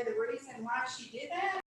the reason why she did that?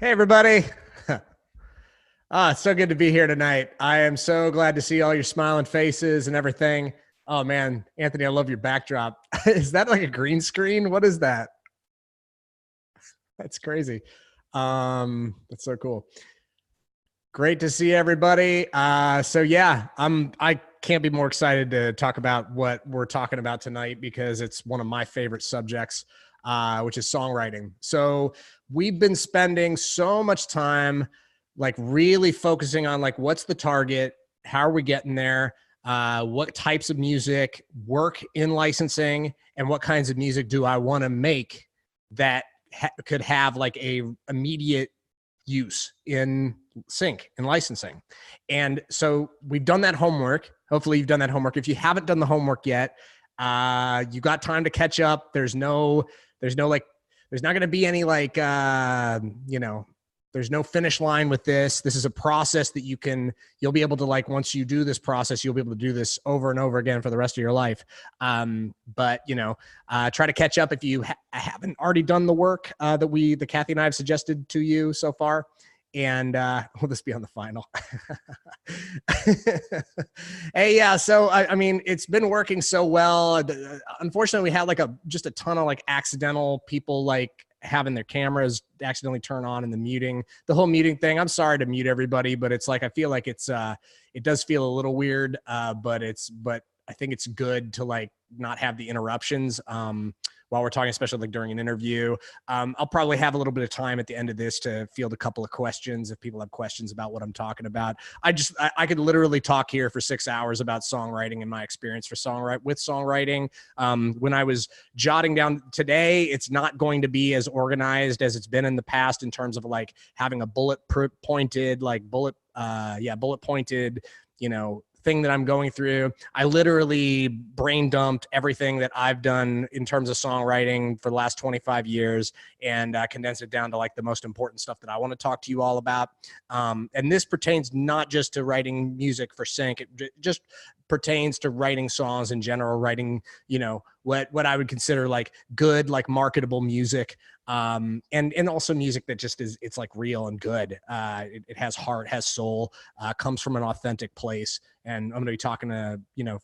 Hey, everybody. It's so good to be here tonight. I am so glad to see all your smiling faces and everything. Oh, man, Anthony, I love your backdrop. Is that like a green screen? What is that? That's crazy. That's so cool. Great to see everybody. So yeah, I can't be more excited to talk about what we're talking about tonight because it's one of my favorite subjects, which is songwriting. So we've been spending so much time like really focusing on like what's the target, how are we getting there, what types of music work in licensing, and what kinds of music do I want to make that could have like a immediate use in sync and licensing. And so we've done that homework. Hopefully you've done that homework. If you haven't done the homework yet, you got time to catch up. There's not going to be any like, there's no finish line with this. This is a process that you'll be able to like, once you do this process, you'll be able to do this over and over again for the rest of your life. But try to catch up if you haven't already done the work that Kathy and I have suggested to you so far. And will this be on the final? Hey, yeah. So I mean, it's been working so well. Unfortunately, we had like just a ton of like accidental people like having their cameras accidentally turn on in the whole muting thing. I'm sorry to mute everybody, but it's like I feel like it does feel a little weird. But I think it's good to like not have the interruptions while we're talking, especially like during an interview. I'll probably have a little bit of time at the end of this to field a couple of questions if people have questions about what I'm talking about. I could literally talk here for 6 hours about songwriting and my experience with songwriting. When I was jotting down today, it's not going to be as organized as it's been in the past in terms of like having a bullet pointed, thing that I'm going through. I literally brain dumped everything that I've done in terms of songwriting for the last 25 years and condensed it down to like the most important stuff that I want to talk to you all about. And this pertains not just to writing music for sync. It just pertains to writing songs in general, writing, what I would consider like good, like marketable music. And also music that just it's like real and good. It has heart, has soul, comes from an authentic place. And I'm going to be talking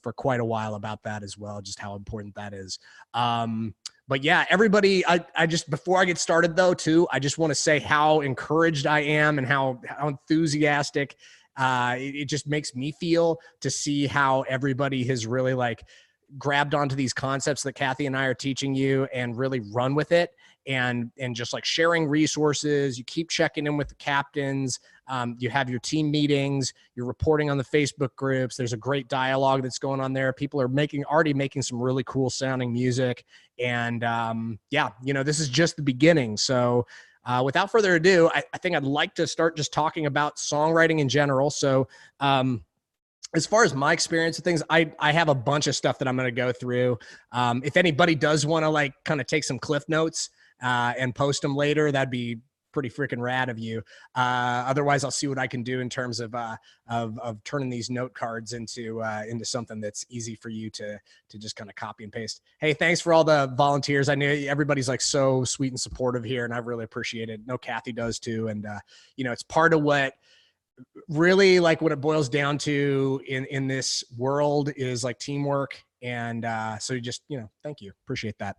for quite a while about that as well, just how important that is. But yeah, everybody, I just, before I get started though, too, I just want to say how encouraged I am and how enthusiastic it just makes me feel to see how everybody has really like grabbed onto these concepts that Kathy and I are teaching you and really run with it. And just like sharing resources, you keep checking in with the captains, you have your team meetings, you're reporting on the Facebook groups. There's a great dialogue that's going on there. People are already making some really cool sounding music. And this is just the beginning. So without further ado, I think I'd like to start just talking about songwriting in general. So as far as my experience with things, I have a bunch of stuff that I'm going to go through. If anybody does want to like kind of take some cliff notes and post them later, that'd be pretty freaking rad of you. Otherwise, I'll see what I can do in terms of turning these note cards into something that's easy for you to just kind of copy and paste. Hey, thanks for all the volunteers. I know everybody's like so sweet and supportive here, and I really appreciate it. No, Kathy does too, and it's part of what really like what it boils down to in this world is like teamwork. And so just thank you, appreciate that.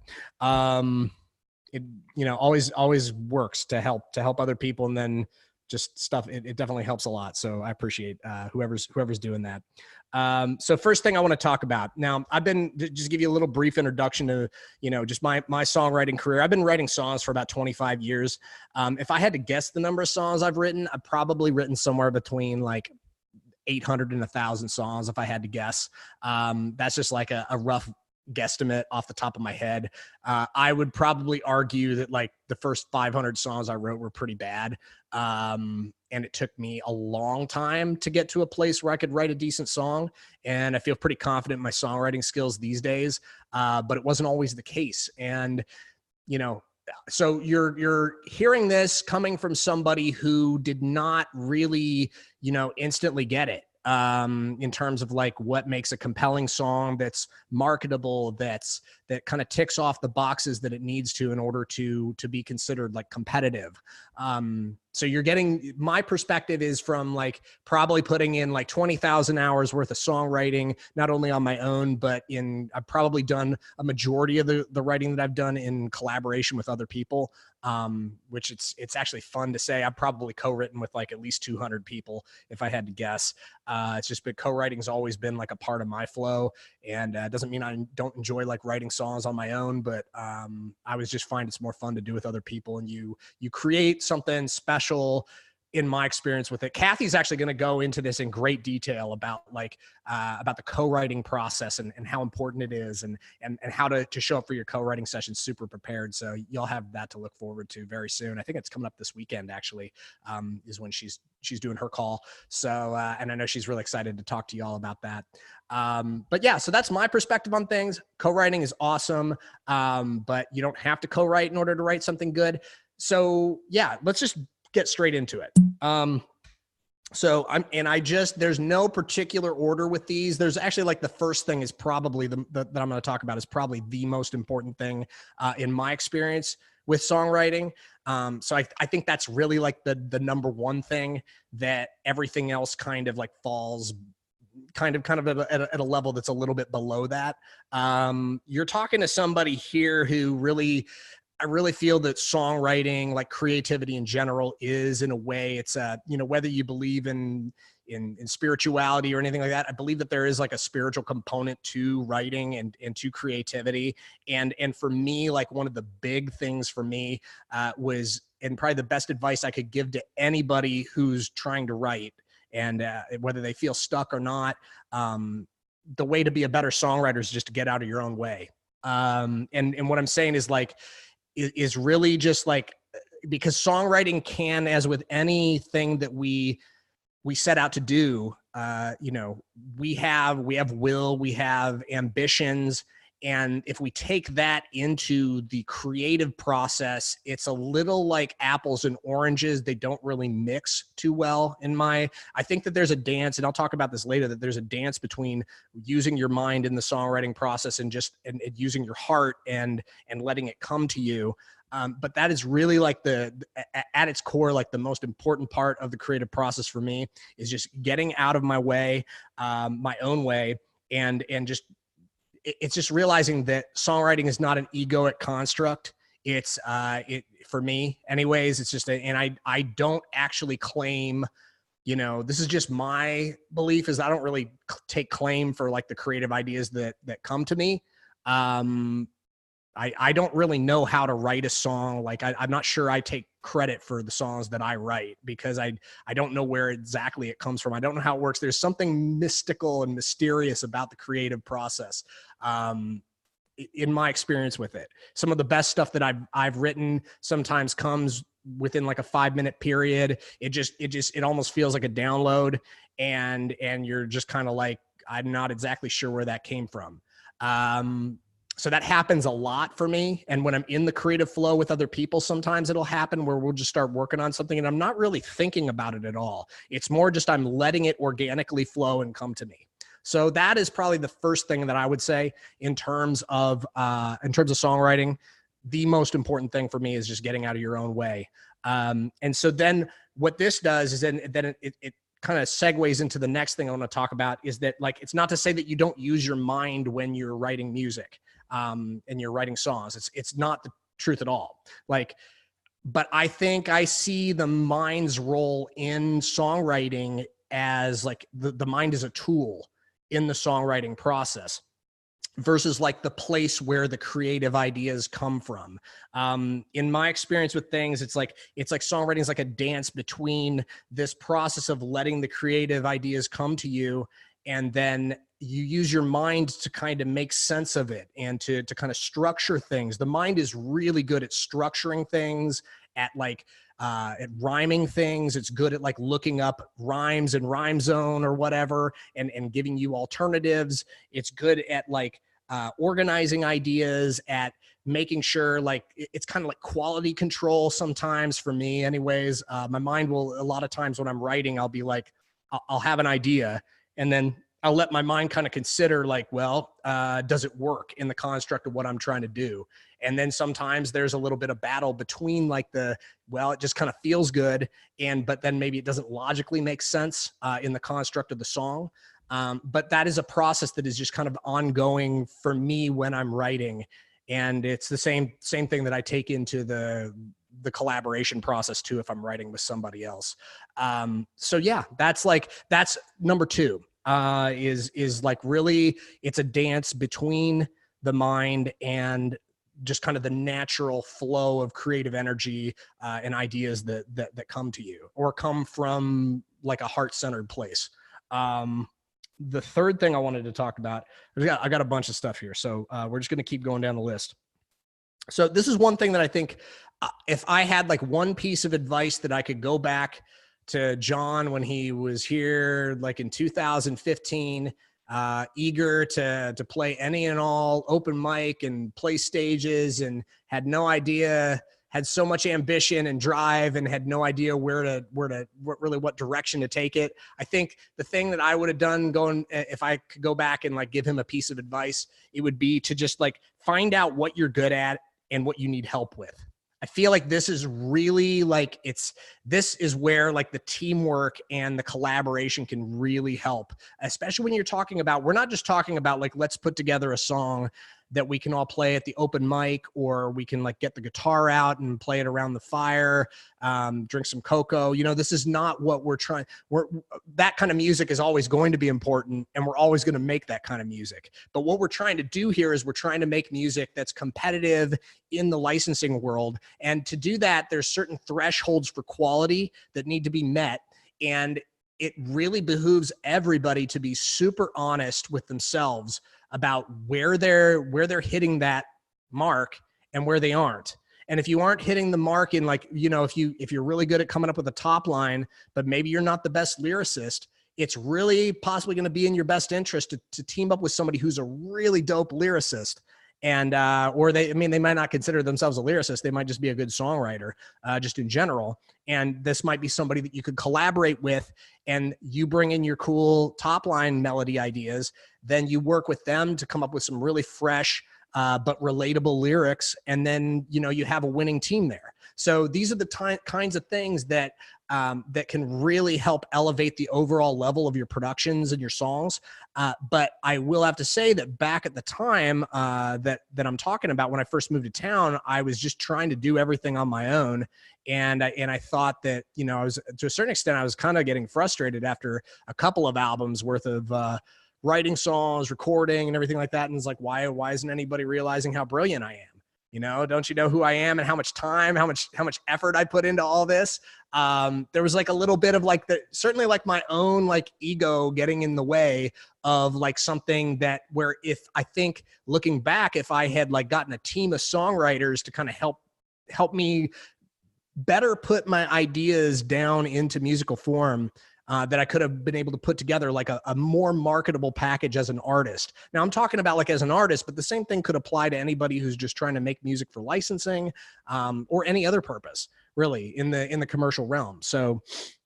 It always works to help other people, and then just stuff, it definitely helps a lot. So I appreciate whoever's doing that. So first thing I want to talk about now, I've been just give you a little brief introduction to, just my songwriting career. I've been writing songs for about 25 years. If I had to guess the number of songs I've written, I've probably written somewhere between like 800 and 1,000 songs if I had to guess. That's just like a rough guesstimate off the top of my head. I would probably argue that like the first 500 songs I wrote were pretty bad. And it took me a long time to get to a place where I could write a decent song. And I feel pretty confident in my songwriting skills these days. But it wasn't always the case. And, so you're hearing this coming from somebody who did not really, instantly get it. In terms of like what makes a compelling song that's marketable, that's that kind of ticks off the boxes that it needs to in order to be considered like competitive. So you're getting, my perspective is from like probably putting in like 20,000 hours worth of songwriting, not only on my own, but I've probably done a majority of the writing that I've done in collaboration with other people, which it's actually fun to say. I've probably co-written with like at least 200 people if I had to guess. It's just been co-writing's always been like a part of my flow, and it doesn't mean I don't enjoy like writing songs on my own, but I always just find it's more fun to do with other people, and you create something special in my experience with it. Kathy's actually going to go into this in great detail about like about the co-writing process and how important it is, and how to show up for your co-writing sessions super prepared. So you'll have that to look forward to very soon. I think it's coming up this weekend actually, is when she's doing her call. So and I know she's really excited to talk to you all about that. But yeah, so that's my perspective on things. Co-writing is awesome, but you don't have to co-write in order to write something good. So yeah, let's just get straight into it. There's no particular order with these. There's actually like the first thing is probably that I'm going to talk about is probably the most important thing in my experience with songwriting. So I think that's really like the number one thing that everything else kind of like falls kind of at a level that's a little bit below that. You're talking to somebody here who I really feel that songwriting, like creativity in general, is in a way, it's whether you believe in spirituality or anything like that, I believe that there is like a spiritual component to writing and to creativity. And for me, like one of the big things for me was, and probably the best advice I could give to anybody who's trying to write, and whether they feel stuck or not, the way to be a better songwriter is just to get out of your own way. And what I'm saying is like, is really just like, because songwriting can, as with anything that we set out to do, we have will, we have ambitions. And if we take that into the creative process, it's a little like apples and oranges. They don't really mix too well I think that there's a dance, and I'll talk about this later, that there's a dance between using your mind in the songwriting process and using your heart and letting it come to you. But that is really like at its core, like the most important part of the creative process for me is just getting out of my way, my own way, and just, it's just realizing that songwriting is not an egoic construct. It's for me anyways, it's just and I don't actually claim, this is just my belief, is I don't really take claim for like the creative ideas that come to me. I don't really know how to write a song. Like I'm not sure I take credit for the songs that I write, because I don't know where exactly it comes from. I don't know how it works. There's something mystical and mysterious about the creative process. In my experience with it, some of the best stuff that I've written sometimes comes within like a 5-minute period. It almost feels like a download, and you're just kind of like, I'm not exactly sure where that came from. So that happens a lot for me. And when I'm in the creative flow with other people, sometimes it'll happen where we'll just start working on something and I'm not really thinking about it at all. It's more just I'm letting it organically flow and come to me. So that is probably the first thing that I would say in terms of songwriting. The most important thing for me is just getting out of your own way. And so then what this does is then it kind of segues into the next thing I want to talk about, is that like, it's not to say that you don't use your mind when you're writing music, and you're writing songs. It's not the truth at all. Like, but I think I see the mind's role in songwriting as like the mind is a tool in the songwriting process, versus like the place where the creative ideas come from. In my experience with things, it's like songwriting is like a dance between this process of letting the creative ideas come to you, and then you use your mind to kind of make sense of it and to kind of structure things. The mind is really good at structuring things, at rhyming things. It's good at like looking up rhymes in Rhyme Zone or whatever, and giving you alternatives. It's good at like organizing ideas, at making sure, like, it's kind of like quality control sometimes for me anyways. My mind will, a lot of times when I'm writing, I'll be like, I'll have an idea, and then I'll let my mind kind of consider like, well, does it work in the construct of what I'm trying to do? And then sometimes there's a little bit of battle between like well, it just kind of feels good. But then maybe it doesn't logically make sense in the construct of the song. But that is a process that is just kind of ongoing for me when I'm writing. And it's the same thing that I take into the collaboration process too, if I'm writing with somebody else. So yeah, that's number two, is like really, it's a dance between the mind and just kind of the natural flow of creative energy and ideas that come to you or come from like a heart-centered place. The third thing I wanted to talk about, I got a bunch of stuff here, so we're just going to keep going down the list. So this is one thing that I think if I had like one piece of advice that I could go back to John when he was here, like in 2015, eager to play any and all open mic and play stages, and had no idea, had so much ambition and drive, and had no idea what direction to take it. I think the thing that I would have done if I could go back and like give him a piece of advice, it would be to just like find out what you're good at and what you need help with. I feel like this is really like this is where like the teamwork and the collaboration can really help, especially when you're talking about, we're not just talking about like, let's put together a song that we can all play at the open mic, or we can like get the guitar out and play it around the fire, drink some cocoa. You know, this is not what we're trying. That kind of music is always going to be important, and we're always going to make that kind of music. But what we're trying to do here is we're trying to make music that's competitive in the licensing world. And to do that, there's certain thresholds for quality that need to be met. And it really behooves everybody to be super honest with themselves about where they're hitting that mark and where they aren't. And if you aren't hitting the mark in like, you know, if you're really good at coming up with a top line, but maybe you're not the best lyricist, it's really possibly going to be in your best interest to team up with somebody who's a really dope lyricist. And, they might not consider themselves a lyricist. They might just be a good songwriter, just in general. And this might be somebody that you could collaborate with, and you bring in your cool top line melody ideas. Then you work with them to come up with some really fresh, but relatable lyrics. And then, you know, you have a winning team there. So these are the kinds of things that can really help elevate the overall level of your productions and your songs. But I will have to say that back at the time that I'm talking about, when I first moved to town, I was just trying to do everything on my own. And I thought that, you know, I was, to a certain extent, I was kind of getting frustrated after a couple of albums worth of writing songs, recording, and everything like that. And it's like, why isn't anybody realizing how brilliant I am? You know, don't you know who I am and how much time, how much effort I put into all this? There was like a little bit of like certainly like my own like ego getting in the way of like something that, where if I think looking back, if I had like gotten a team of songwriters to kind of help me better put my ideas down into musical form, that I could have been able to put together like a more marketable package as an artist. Now I'm talking about like as an artist, but the same thing could apply to anybody who's just trying to make music for licensing, or any other purpose really in the commercial realm.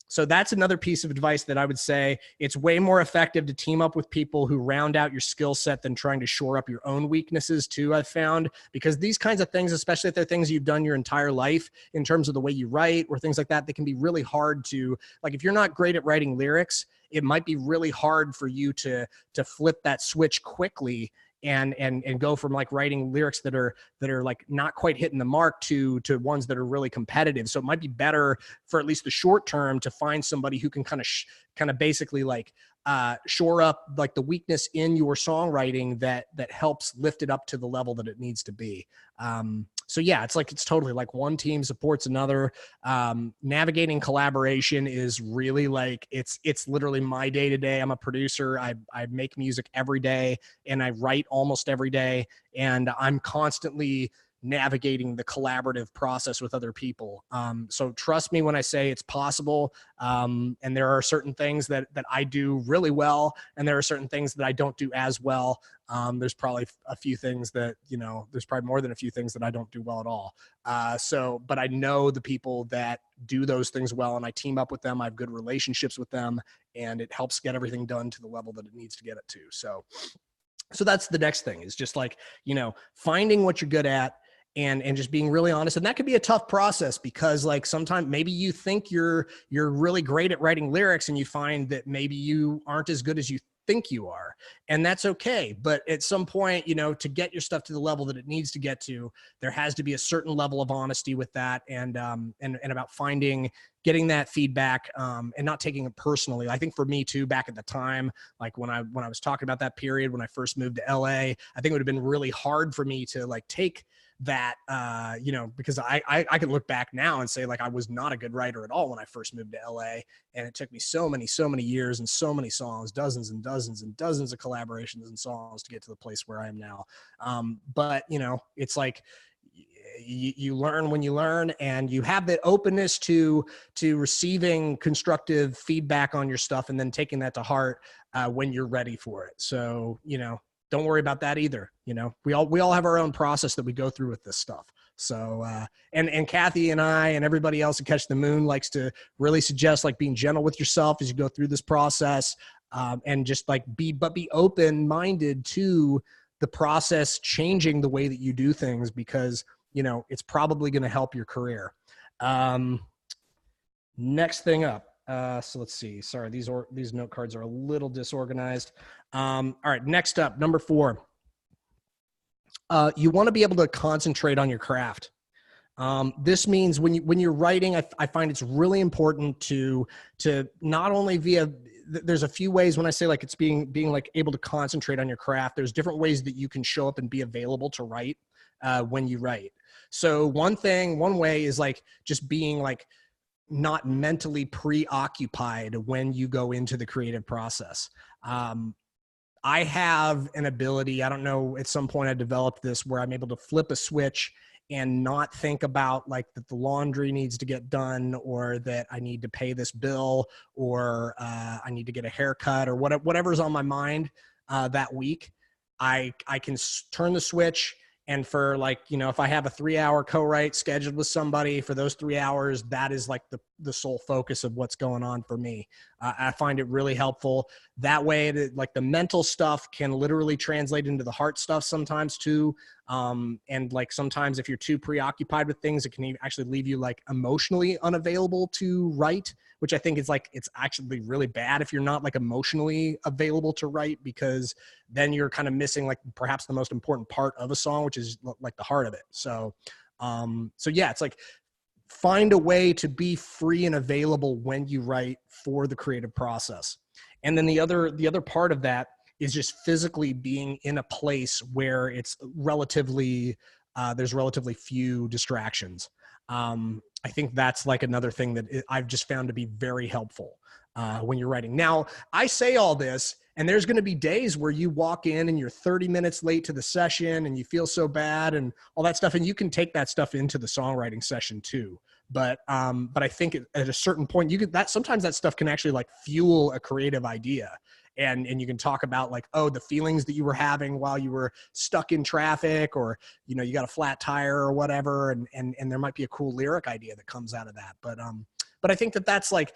So that's another piece of advice that I would say. It's way more effective to team up with people who round out your skill set than trying to shore up your own weaknesses too, I've found, because these kinds of things, especially if they're things you've done your entire life in terms of the way you write or things like that, they can be really hard to, like, if you're not great at writing lyrics, it might be really hard for you to flip that switch quickly and go from like writing lyrics that are like not quite hitting the mark to ones that are really competitive. So it might be better for at least the short term to find somebody who can kind of basically like shore up like the weakness in your songwriting that helps lift it up to the level that it needs to be. So yeah, it's totally like one team supports another. Navigating collaboration is really like, it's literally my day to day. I'm a producer. I make music every day and I write almost every day. And I'm constantly navigating the collaborative process with other people. So trust me when I say it's possible. And there are certain things that I do really well, and there are certain things that I don't do as well. There's probably a few things that, there's probably more than a few things that I don't do well at all. But I know the people that do those things well, and I team up with them. I have good relationships with them, and it helps get everything done to the level that it needs to get it to. So that's the next thing, is just like, finding what you're good at, and just being really honest. And that could be a tough process, because like sometimes maybe you think you're really great at writing lyrics, and you find that maybe you aren't as good as you think you are, and that's okay. But at some point, to get your stuff to the level that it needs to get to, there has to be a certain level of honesty with that, and about getting that feedback, and not taking it personally. I think for me too, back at the time, like when I was talking about that period when I first moved to LA, I think it would have been really hard for me to like take that, because I can look back now and say, like, I was not a good writer at all when I first moved to LA. And it took me so many years and so many songs, dozens and dozens and dozens of collaborations and songs to get to the place where I am now. But it's like, you learn when you learn, and you have that openness to receiving constructive feedback on your stuff, and then taking that to heart when you're ready for it. So, don't worry about that either. We all have our own process that we go through with this stuff. So, and Kathy and I and everybody else at Catch the Moon likes to really suggest like being gentle with yourself as you go through this process, and just like be open-minded to the process changing the way that you do things, because it's probably going to help your career. Next thing up. So let's see. Sorry, these note cards are a little disorganized. All right, next up, number 4. You want to be able to concentrate on your craft. This means when you're writing, I find it's really important to not only there's a few ways when I say like it's being like able to concentrate on your craft. There's different ways that you can show up and be available to write when you write. So one way is like just being like not mentally preoccupied when you go into the creative process. I have an ability, I don't know, at some point I developed this, where I'm able to flip a switch and not think about like that the laundry needs to get done, or that I need to pay this bill, or I need to get a haircut, or whatever's on my mind that week. I can turn the switch, and for like, if I have a 3-hour co-write scheduled with somebody for those 3 hours, that is like the sole focus of what's going on for me. I find it really helpful. That way, like the mental stuff can literally translate into the heart stuff sometimes too. And like sometimes if you're too preoccupied with things, it can actually leave you like emotionally unavailable to write, which I think is like, it's actually really bad if you're not like emotionally available to write, because then you're kind of missing like perhaps the most important part of a song, which is like the heart of it. So yeah, it's like find a way to be free and available when you write for the creative process. And then the other part of that is just physically being in a place where it's relatively, there's relatively few distractions. I think that's like another thing that I've just found to be very helpful when you're writing. Now, I say all this, and there's going to be days where you walk in and you're 30 minutes late to the session and you feel so bad and all that stuff. And you can take that stuff into the songwriting session too. But I think at a certain point, sometimes that stuff can actually like fuel a creative idea. And you can talk about like, oh, the feelings that you were having while you were stuck in traffic, or, you got a flat tire or whatever. And there might be a cool lyric idea that comes out of that. But I think that's like,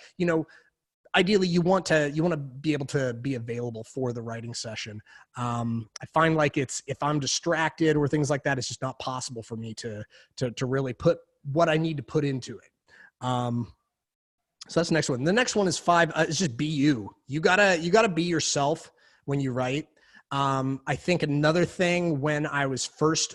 ideally you want to be able to be available for the writing session. I find like if I'm distracted or things like that, it's just not possible for me to really put what I need to put into it. So that's the next one. The next one is 5. It's just be you. You gotta be yourself when you write. I think another thing when I first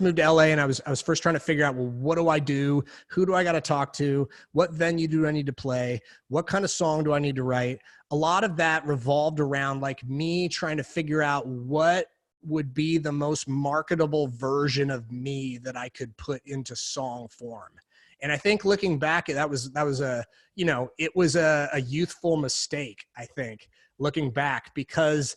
moved to LA and I was first trying to figure out, well, what do I do? Who do I got to talk to? What venue do I need to play? What kind of song do I need to write? A lot of that revolved around like me trying to figure out what would be the most marketable version of me that I could put into song form. And I think looking back, that was a youthful mistake, I think, looking back, because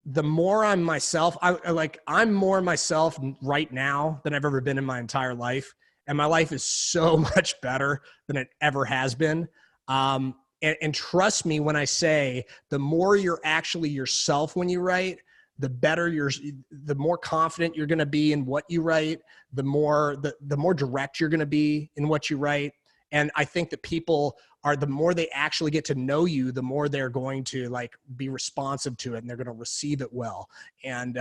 the more I'm myself, I'm more myself right now than I've ever been in my entire life. And my life is so much better than it ever has been. And trust me when I say the more you're actually yourself when you write, the better the more confident you're going to be in what you write, the more direct you're going to be in what you write. And I think that people the more they actually get to know you, the more they're going to like be responsive to it and they're going to receive it well. And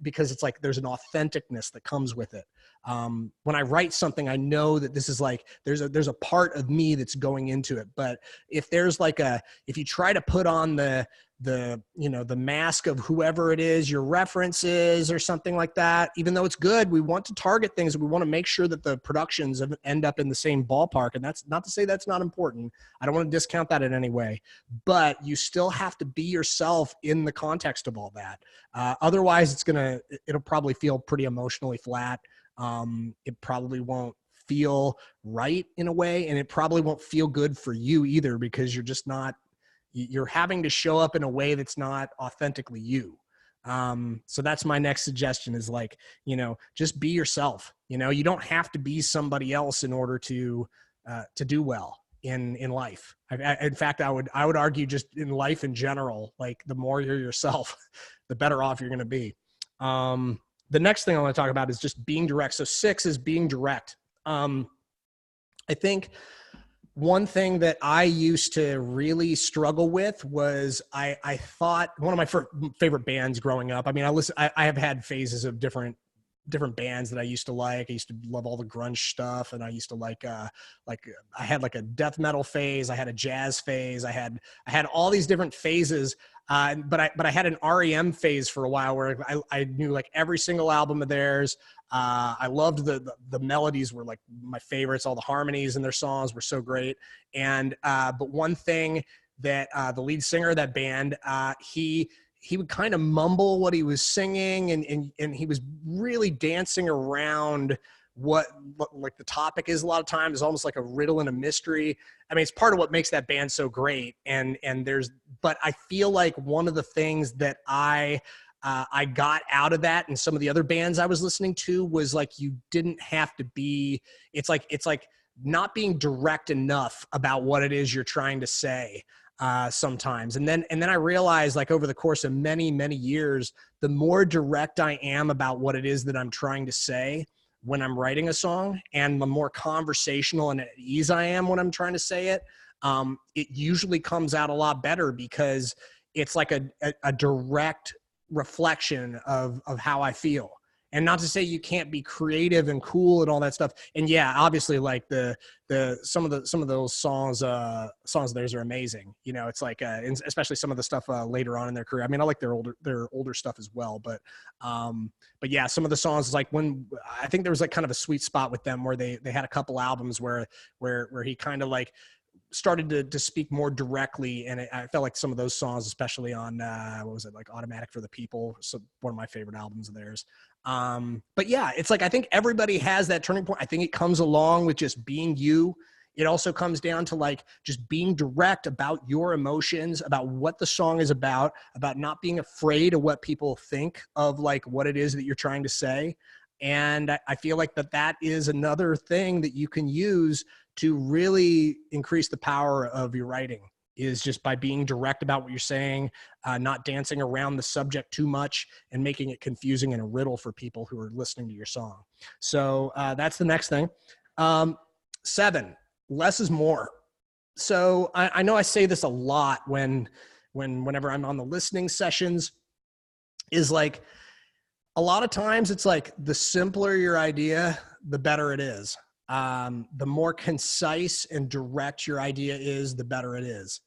because it's like, there's an authenticness that comes with it. When I write something, I know that this is like, there's a part of me that's going into it. But if there's like if you try to put on the mask of whoever it is your reference is or something like that, even though it's good, we want to target things and we want to make sure that the productions end up in the same ballpark. And that's not to say that's not important. I don't want to discount that in any way, but you still have to be yourself in the context of all that. Otherwise it'll probably feel pretty emotionally flat. It probably won't feel right in a way, and it probably won't feel good for you either, because you're having to show up in a way that's not authentically you. So that's my next suggestion is like, just be yourself. You don't have to be somebody else in order to do well in life. In fact, I would argue just in life in general, like the more you're yourself, the better off you're going to be. The next thing I want to talk about is just being direct. So 6 is being direct. I think one thing that I used to really struggle with was I thought one of my favorite bands growing up. I mean, I have had phases of different bands that I used to like. I used to love all the grunge stuff, and I used to like I had like a death metal phase. I had a jazz phase. I had all these different phases. But I had an REM phase for a while where I knew like every single album of theirs. I loved the melodies were like my favorites. All the harmonies in their songs were so great. And but one thing that the lead singer of that band, he would kind of mumble what he was singing, and he was really dancing around what like the topic is a lot of times. It's almost like a riddle and a mystery. I mean, it's part of what makes that band so great. But I feel like one of the things that I got out of that and some of the other bands I was listening to was like, you didn't have to be, it's like not being direct enough about what it is you're trying to say sometimes. And then I realized, like, over the course of many, many years, the more direct I am about what it is that I'm trying to say when I'm writing a song, and the more conversational and at ease I am when I'm trying to say it, it usually comes out a lot better, because it's like a direct reflection of how I feel. And not to say you can't be creative and cool and all that stuff. And yeah, obviously, like some of those songs of theirs are amazing. It's like especially some of the stuff later on in their career. I mean, I like their older stuff as well. But yeah, some of the songs, like when I think there was like kind of a sweet spot with them where they had a couple albums where he kind of like started to speak more directly, and I felt like some of those songs, especially on what was it, like Automatic for the People, so one of my favorite albums of theirs. But yeah, it's like I think everybody has that turning point. I think it comes along with just being you. It also comes down to like just being direct about your emotions, about what the song is about not being afraid of what people think of like what it is that you're trying to say. And I feel like that is another thing that you can use to really increase the power of your writing, is just by being direct about what you're saying, not dancing around the subject too much and making it confusing and a riddle for people who are listening to your song. So that's the next thing. 7, less is more. So I know I say this a lot whenever I'm on the listening sessions, is like, a lot of times it's like the simpler your idea, the better it is. The more concise and direct your idea is, the better it is.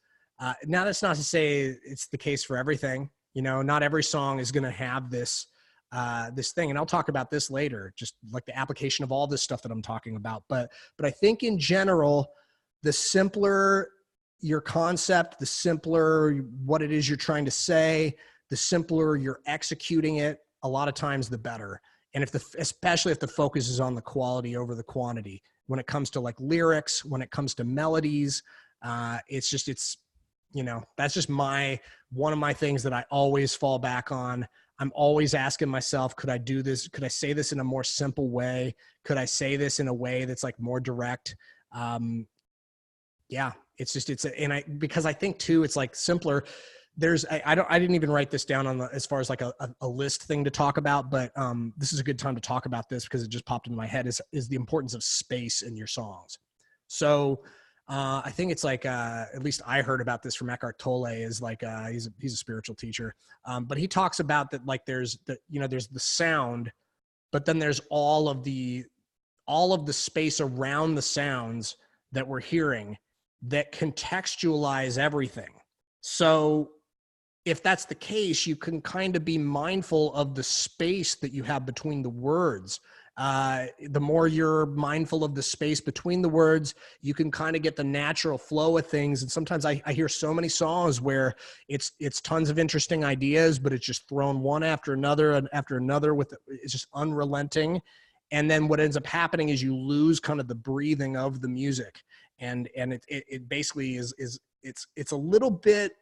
Now, that's not to say it's the case for everything. Not every song is going to have this thing. And I'll talk about this later, just like the application of all this stuff that I'm talking about. But I think in general, the simpler your concept, the simpler what it is you're trying to say, the simpler you're executing it, a lot of times the better. And especially if the focus is on the quality over the quantity, when it comes to like lyrics, when it comes to melodies, it's you know, that's just one of my things that I always fall back on. I'm always asking myself, could I do this? Could I say this in a more simple way? Could I say this in a way that's like more direct? Yeah, it's just, because I think too, it's like simpler. I didn't even write this down on as far as like a list thing to talk about, but this is a good time to talk about this because it just popped into my head is the importance of space in your songs. So I think it's like, at least I heard about this from Eckhart Tolle, is like, he's a spiritual teacher. But he talks about that, like there's the sound, but then there's all of the space around the sounds that we're hearing that contextualize everything. So if that's the case, you can kind of be mindful of the space that you have between the words. The more you're mindful of the space between the words, you can kind of get the natural flow of things. And sometimes I hear so many songs where it's tons of interesting ideas, but it's just thrown one after another and after another it's just unrelenting. And then what ends up happening is you lose kind of the breathing of the music. And it basically it's a little bit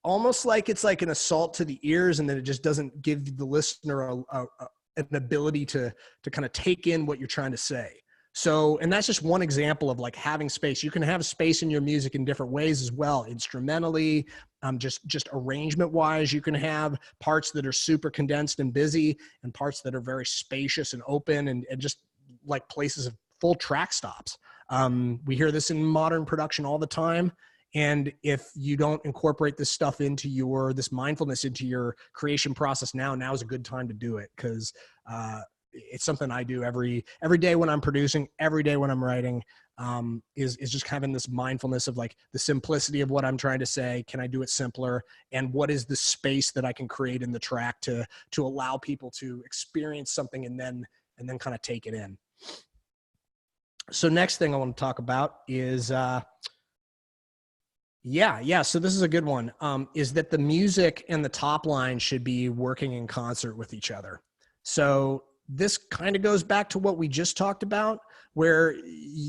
almost like it's like an assault to the ears, and then it just doesn't give the listener an ability to kind of take in what you're trying to say. So, and that's just one example of like having space. You can have space in your music in different ways as well. Instrumentally, just arrangement wise, you can have parts that are super condensed and busy and parts that are very spacious and open and just like places of full track stops. We hear this in modern production all the time. And if you don't incorporate this stuff into this mindfulness into your creation process now is a good time to do it. Cause, it's something I do every day when I'm producing, every day when I'm writing, is just having this mindfulness of like the simplicity of what I'm trying to say. Can I do it simpler? And what is the space that I can create in the track to allow people to experience something and then kind of take it in. So next thing I want to talk about is, so this is a good one, is that the music and the top line should be working in concert with each other. So this kind of goes back to what we just talked about, where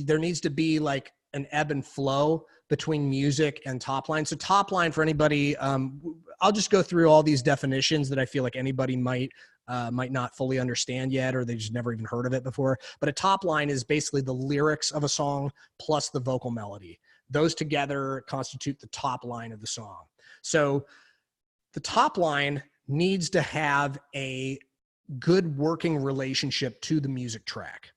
there needs to be like an ebb and flow between music and top line. So top line, for anybody, I'll just go through all these definitions that I feel like anybody might not fully understand yet, or they just never even heard of it before. But a top line is basically the lyrics of a song plus the vocal melody. Those together constitute the top line of the song. So the top line needs to have a good working relationship to the music track.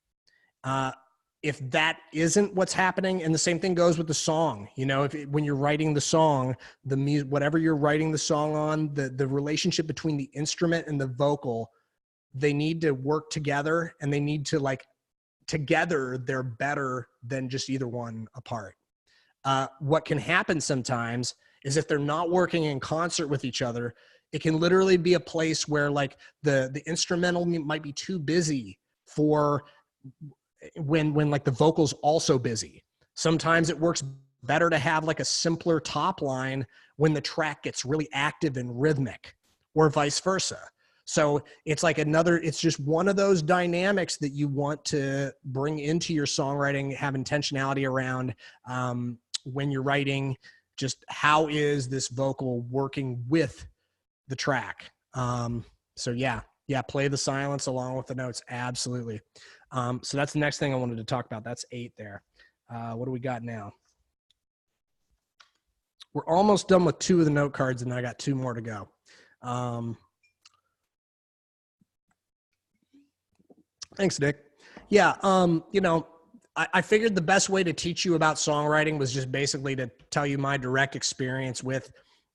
If that isn't what's happening, and the same thing goes with the song, you know, when you're writing the song, whatever you're writing the song on, the relationship between the instrument and the vocal, they need to work together, and they need to like together, they're better than just either one apart. What can happen sometimes is if they're not working in concert with each other, it can literally be a place where like the instrumental might be too busy for when like the vocal's also busy. Sometimes it works better to have like a simpler top line when the track gets really active and rhythmic, or vice versa. So it's like it's just one of those dynamics that you want to bring into your songwriting, have intentionality around when you're writing, just how is this vocal working with the track. So play the silence along with the notes. Absolutely. So that's the next thing I wanted to talk about. That's 8 there. What do we got now? We're almost done with 2 of the note cards, and I got 2 more to go. Thanks, Nick. Yeah. I figured the best way to teach you about songwriting was just basically to tell you my direct experience with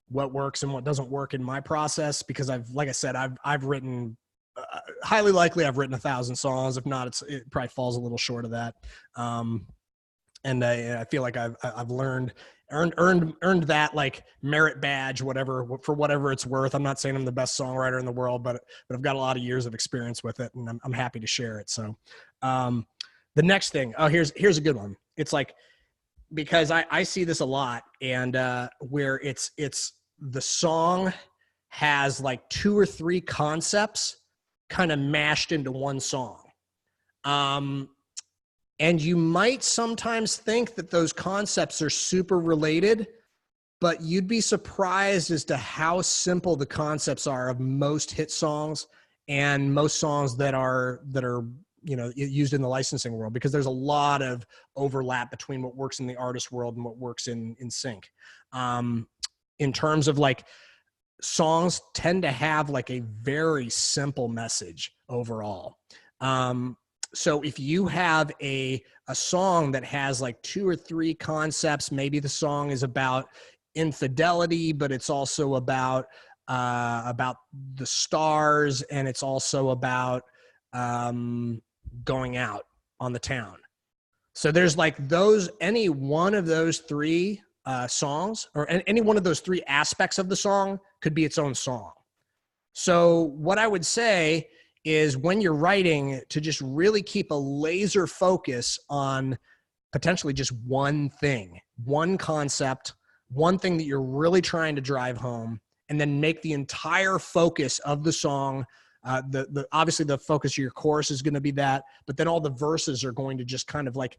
what works and what doesn't work in my process, because like I said, I've written, highly likely I've written 1,000 songs. If not, it probably falls a little short of that. And I feel like I've earned that like merit badge, for whatever it's worth. I'm not saying I'm the best songwriter in the world, but I've got a lot of years of experience with it, and I'm happy to share it. So, the next thing, here's a good one. It's like, because I see this a lot, and where it's the song has like 2 or 3 concepts kind of mashed into one song. And you might sometimes think that those concepts are super related, but you'd be surprised as to how simple the concepts are of most hit songs and most songs that are used in the licensing world, because there's a lot of overlap between what works in the artist world and what works in sync. In terms of like, songs tend to have like a very simple message overall. So if you have a song that has like 2 or 3 concepts, maybe the song is about infidelity, but it's also about the stars, and it's also about going out on the town. So there's like any one of those 3 songs, or any one of those 3 aspects of the song could be its own song. So what I would say is, when you're writing, to just really keep a laser focus on potentially just one thing, one concept, one thing that you're really trying to drive home, and then make the entire focus of the song. Obviously the focus of your chorus is going to be that, but then all the verses are going to just kind of like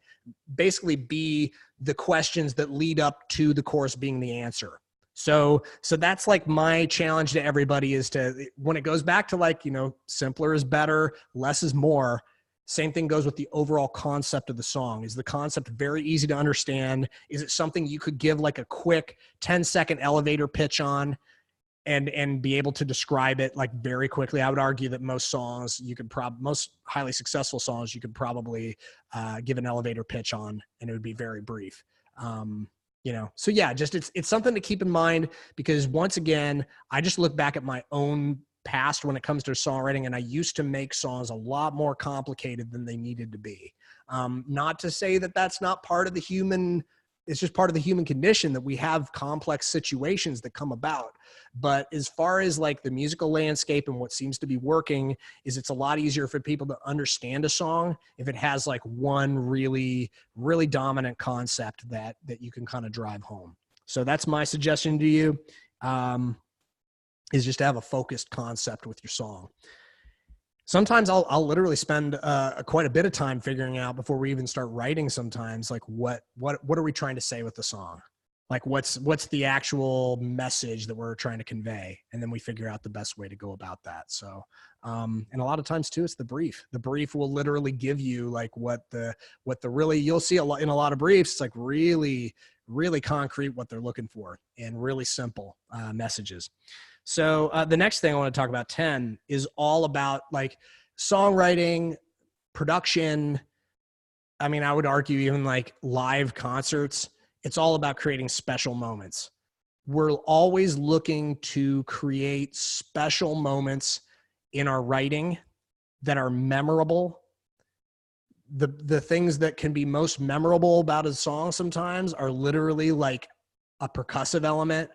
basically be the questions that lead up to the chorus being the answer. So that's like my challenge to everybody, is to, when it goes back to like, simpler is better, less is more. Same thing goes with the overall concept of the song. Is the concept very easy to understand? Is it something you could give like a quick 10-second elevator pitch on and be able to describe it like very quickly? I would argue that most songs most highly successful songs you could probably give an elevator pitch on, and it would be very brief. So yeah, just it's something to keep in mind, because once again, I just look back at my own past when it comes to songwriting, and I used to make songs a lot more complicated than they needed to be. Not to say that that's not part of the human, it's just part of the human condition that we have complex situations that come about. But as far as like the musical landscape and what seems to be working, is it's a lot easier for people to understand a song if it has like one really, really dominant concept that you can kind of drive home. So that's my suggestion to you, is just to have a focused concept with your song. Sometimes I'll literally spend quite a bit of time figuring out, before we even start writing, sometimes like what are we trying to say with the song? Like what's the actual message that we're trying to convey? And then we figure out the best way to go about that. So, and a lot of times too, it's the brief. The brief will literally give you like what the really, you'll see in a lot of briefs, it's like really, really concrete what they're looking for, and really simple messages. So the next thing I want to talk about, 10, is all about like songwriting, production. I mean, I would argue even like live concerts. It's all about creating special moments. We're always looking to create special moments in our writing that are memorable. The things that can be most memorable about a song sometimes are literally like a percussive element,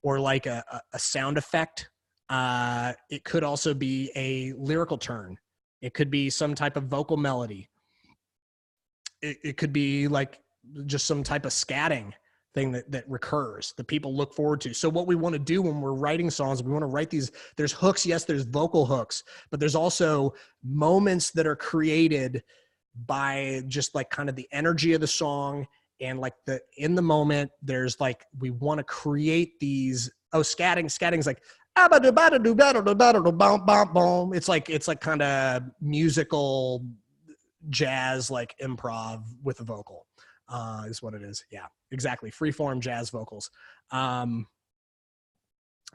or like a sound effect. It could also be a lyrical turn. It could be some type of vocal melody. It could be like just some type of scatting thing that recurs, that people look forward to. So what we want to do when we're writing songs, we want to write these, there's hooks. Yes, there's vocal hooks, but there's also moments that are created by just like kind of the energy of the song. And like in the moment, there's like, we want to create these, scatting's like, it's like kind of musical jazz, like improv with a vocal, is what it is. Yeah, exactly. Freeform jazz vocals.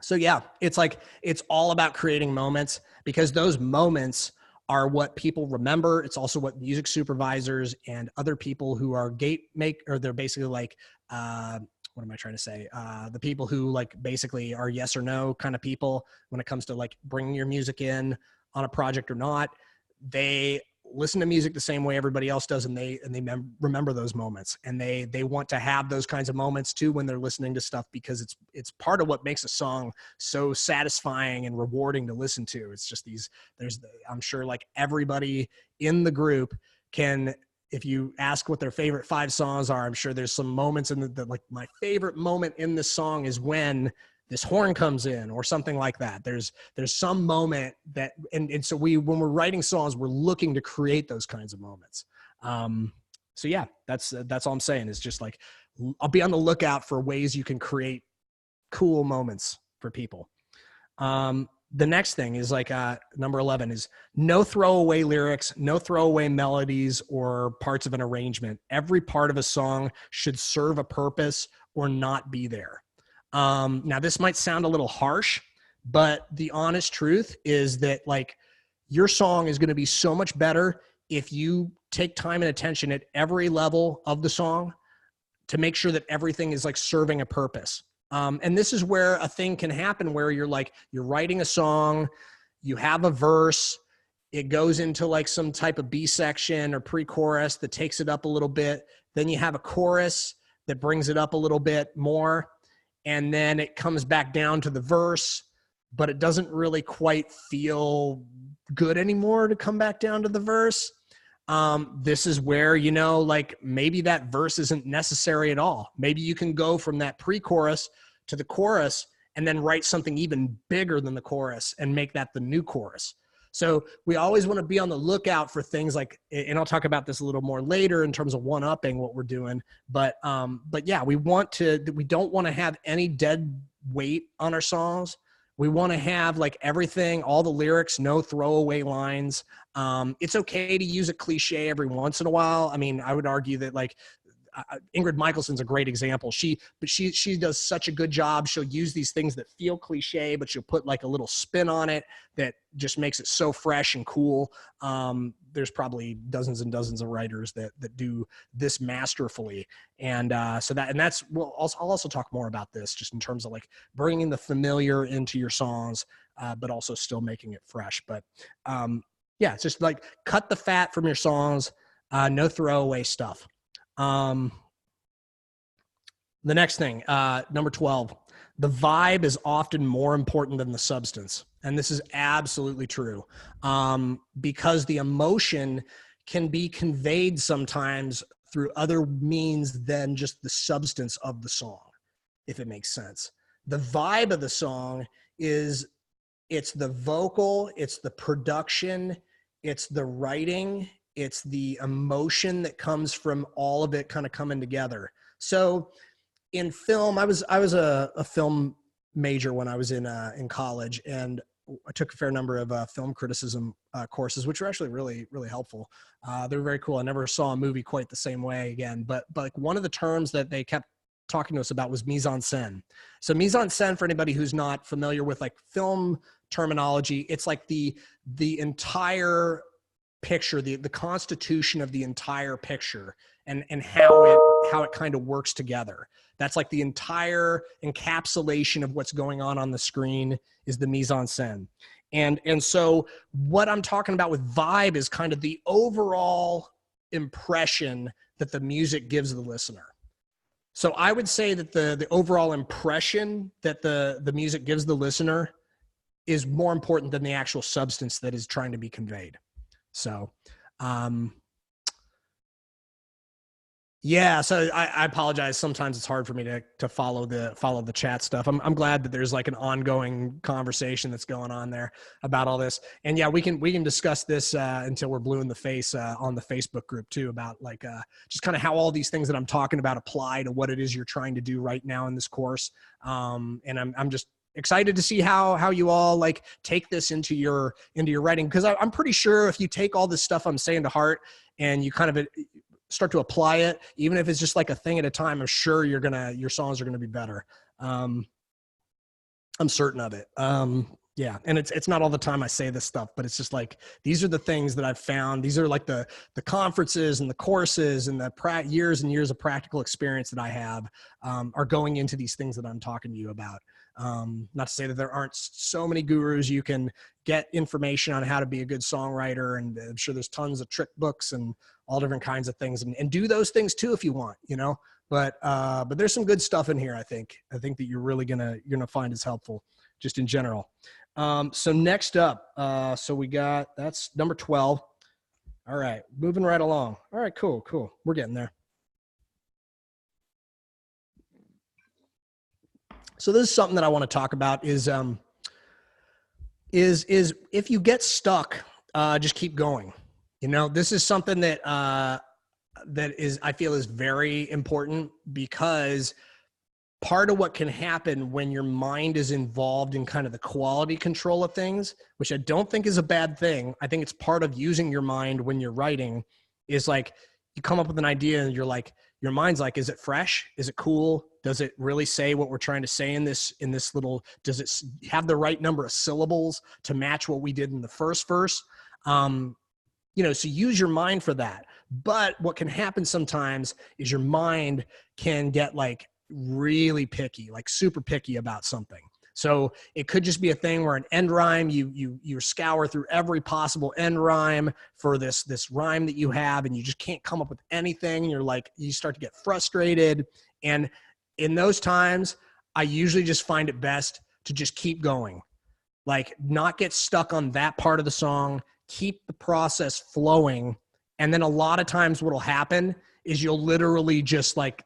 So yeah, it's like, it's all about creating moments, because those moments are what people remember. It's also what music supervisors and other people who are they're basically like, what am I trying to say? The people who like basically are yes or no kind of people when it comes to like bringing your music in on a project or not. They listen to music the same way everybody else does, and they remember those moments, and they want to have those kinds of moments too when they're listening to stuff, because it's part of what makes a song so satisfying and rewarding to listen to. It's just I'm sure like everybody in the group can, if you ask what their favorite 5 songs are, I'm sure there's some moments in the like, my favorite moment in this song is when this horn comes in, or something like that. There's some moment that, and so when we're writing songs, we're looking to create those kinds of moments. So yeah, that's all I'm saying, is just like, I'll be on the lookout for ways you can create cool moments for people. The next thing is like number 11 is no throwaway lyrics, no throwaway melodies or parts of an arrangement. Every part of a song should serve a purpose or not be there. Now this might sound a little harsh, but the honest truth is that like your song is going to be so much better if you take time and attention at every level of the song to make sure that everything is like serving a purpose. And this is where a thing can happen where you're writing a song, you have a verse, it goes into like some type of B section or pre-chorus that takes it up a little bit. Then you have a chorus that brings it up a little bit more. And then it comes back down to the verse, but it doesn't really quite feel good anymore to come back down to the verse. This is where, you know, like maybe that verse isn't necessary at all. Maybe you can go from that pre-chorus to the chorus and then write something even bigger than the chorus and make that the new chorus. So we always want to be on the lookout for things like, and I'll talk about this a little more later in terms of one-upping what we're doing. But yeah, we don't want to have any dead weight on our songs. We want to have like everything, all the lyrics, no throwaway lines. It's okay to use a cliche every once in a while. I mean, I would argue that like Ingrid Michaelson's a great example. She does such a good job. She'll use these things that feel cliche, but she'll put like a little spin on it that just makes it so fresh and cool. There's probably dozens and dozens of writers that do this masterfully. And I'll also talk more about this just in terms of like bringing the familiar into your songs, but also still making it fresh. But yeah, it's just like cut the fat from your songs, no throwaway stuff. The next thing, number 12, the vibe is often more important than the substance. And this is absolutely true. Because the emotion can be conveyed sometimes through other means than just the substance of the song, if it makes sense. The vibe of the song is, it's the vocal, it's the production, it's the writing, it's the emotion that comes from all of it kind of coming together. So in film, I was a film major when I was in college, and I took a fair number of film criticism courses, which were actually really, really helpful. They were very cool. I never saw a movie quite the same way again, but like one of the terms that they kept talking to us about was mise en scène. So mise en scène, for anybody who's not familiar with like film terminology, it's like the entire picture, the constitution of the entire picture, and how it kind of works together. That's like the entire encapsulation of what's going on the screen is the mise en scène. And so what I'm talking about with vibe is kind of the overall impression that the music gives the listener. So I would say that the overall impression that the music gives the listener is more important than the actual substance that is trying to be conveyed. So, yeah, so I apologize. Sometimes it's hard for me to follow the chat stuff. I'm glad that there's like an ongoing conversation that's going on there about all this. And yeah, we can discuss this until we're blue in the face on the Facebook group too, about like just kind of how all these things that I'm talking about apply to what it is you're trying to do right now in this course. And I'm just excited to see how you all like take this into your writing, because I'm pretty sure if you take all this stuff I'm saying to heart and you kind of start to apply it, even if it's just like a thing at a time, I'm sure your songs are gonna be better. I'm certain of it. Yeah, and it's not all the time I say this stuff, but it's just like these are the things that I've found. These are like the conferences and the courses and the years and years of practical experience that I have are going into these things that I'm talking to you about. Not to say that there aren't so many gurus you can get information on how to be a good songwriter, and I'm sure there's tons of trick books and all different kinds of things, and do those things too if you want, you know. But there's some good stuff in here. I think that you're really gonna find is helpful just in general. So next up, so we got, that's number 12. All right, moving right along. All right, cool. We're getting there. So this is something that I want to talk about is if you get stuck, just keep going. You know, this is something that I feel is very important, because part of what can happen when your mind is involved in kind of the quality control of things, which I don't think is a bad thing. I think it's part of using your mind when you're writing, is like you come up with an idea and you're like, your mind's like, is it fresh? Is it cool? Does it really say what we're trying to say in this little, does it have the right number of syllables to match what we did in the first verse? You know, so use your mind for that. But what can happen sometimes is your mind can get like really picky, like super picky about something. So it could just be a thing where an end rhyme, you scour through every possible end rhyme for this rhyme that you have, and you just can't come up with anything. And you're like, you start to get frustrated. And in those times, I usually just find it best to just keep going, like not get stuck on that part of the song, keep the process flowing. And then a lot of times what'll happen is you'll literally just like,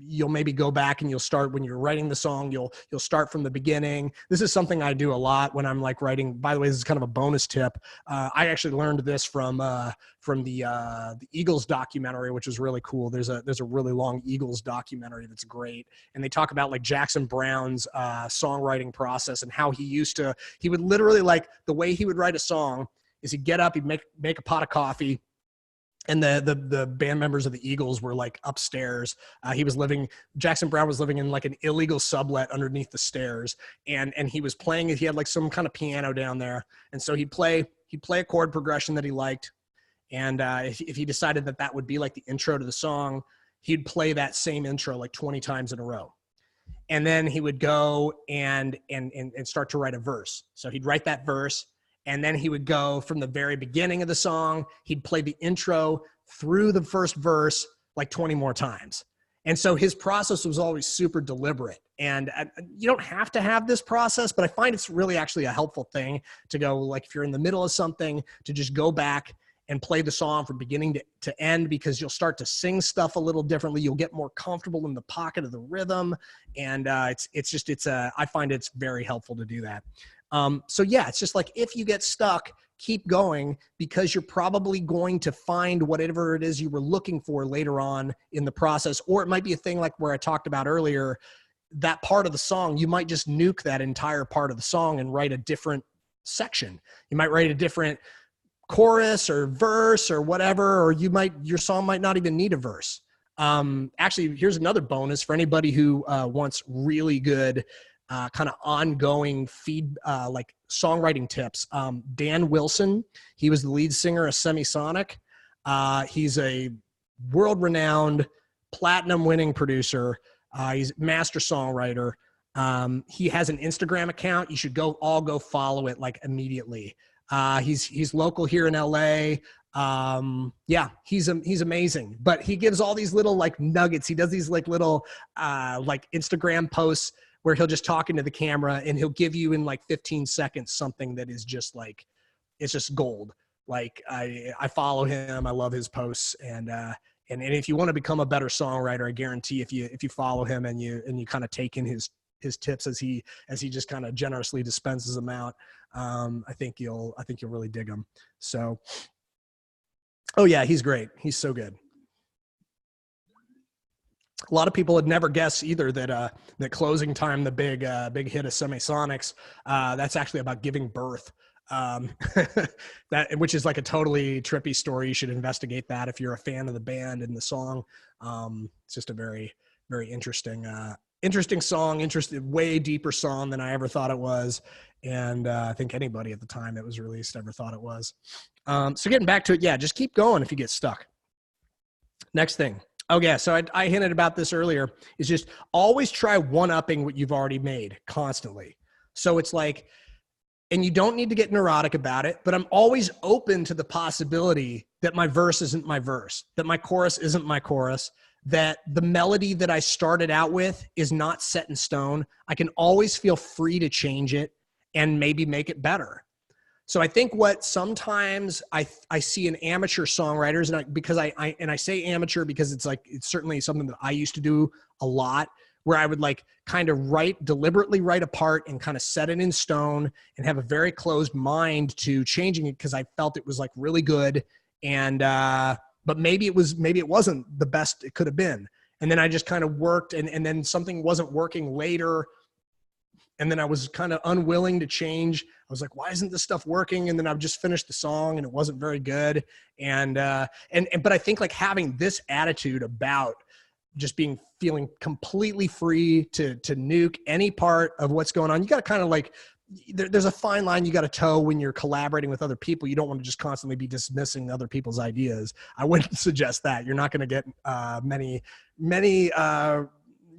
you'll maybe go back and you'll start when you're writing the song, you'll start from the beginning. This is something I do a lot when I'm like writing. By the way, this is kind of a bonus tip. I actually learned this from the Eagles documentary, which was really cool. There's a really long Eagles documentary that's great. And they talk about like Jackson Browne's songwriting process and how he would literally, like, the way he would write a song is he'd get up, he'd make a pot of coffee. And the band members of the Eagles were like upstairs. Jackson Browne was living in like an illegal sublet underneath the stairs. And he was playing, he had like some kind of piano down there. And so he'd play a chord progression that he liked. And if he decided that would be like the intro to the song, he'd play that same intro like 20 times in a row. And then he would go and start to write a verse. So he'd write that verse. And then he would go from the very beginning of the song, he'd play the intro through the first verse like 20 more times. And so his process was always super deliberate. And you don't have to have this process, but I find it's really actually a helpful thing to go, like, if you're in the middle of something, to just go back and play the song from beginning to end, because you'll start to sing stuff a little differently. You'll get more comfortable in the pocket of the rhythm. And I find it's very helpful to do that. So yeah, it's just like, if you get stuck, keep going, because you're probably going to find whatever it is you were looking for later on in the process. Or it might be a thing like where I talked about earlier, that part of the song, you might just nuke that entire part of the song and write a different section. You might write a different chorus or verse or whatever, or your song might not even need a verse. Actually, here's another bonus for anybody who wants really good kind of ongoing like songwriting tips. Dan Wilson, he was the lead singer of Semisonic. He's a world-renowned platinum-winning producer. He's a master songwriter. He has an Instagram account. You should all go follow it like immediately. He's local here in LA. Yeah, he's amazing, but he gives all these little like nuggets. He does these like little like Instagram posts where he'll just talk into the camera and he'll give you in like 15 seconds something that is just like, it's just gold. Like I follow him. I love his posts. And if you want to become a better songwriter, I guarantee if you follow him and you kind of take in his tips as he just kind of generously dispenses them out, I think you'll really dig him. So, oh yeah, he's great. He's so good. A lot of people would never guess either that Closing Time, the big hit of Semisonics, that's actually about giving birth. Which is like a totally trippy story. You should investigate that if you're a fan of the band and the song. It's just a very, very interesting song, way deeper song than I ever thought it was. And I think anybody at the time it was released ever thought it was. So getting back to it, yeah, just keep going if you get stuck. Next thing. Oh yeah, so I hinted about this earlier, is just always try one-upping what you've already made constantly. So it's like, and you don't need to get neurotic about it, but I'm always open to the possibility that my verse isn't my verse, that my chorus isn't my chorus, that the melody that I started out with is not set in stone. I can always feel free to change it and maybe make it better. So I think what sometimes I see in amateur songwriters, and I say amateur because it's certainly something that I used to do a lot, where I would like kind of deliberately write a part and kind of set it in stone and have a very closed mind to changing it because I felt it was like really good. And, but maybe it wasn't the best it could have been. And then I just kind of worked, and then something wasn't working later. And then I was kind of unwilling to change. I was like, why isn't this stuff working? And then I've just finished the song and it wasn't very good. But I think like having this attitude about just feeling completely free to nuke any part of what's going on. You got to kind of like, there's a fine line you got to toe when you're collaborating with other people. You don't want to just constantly be dismissing other people's ideas. I wouldn't suggest that. You're not going to get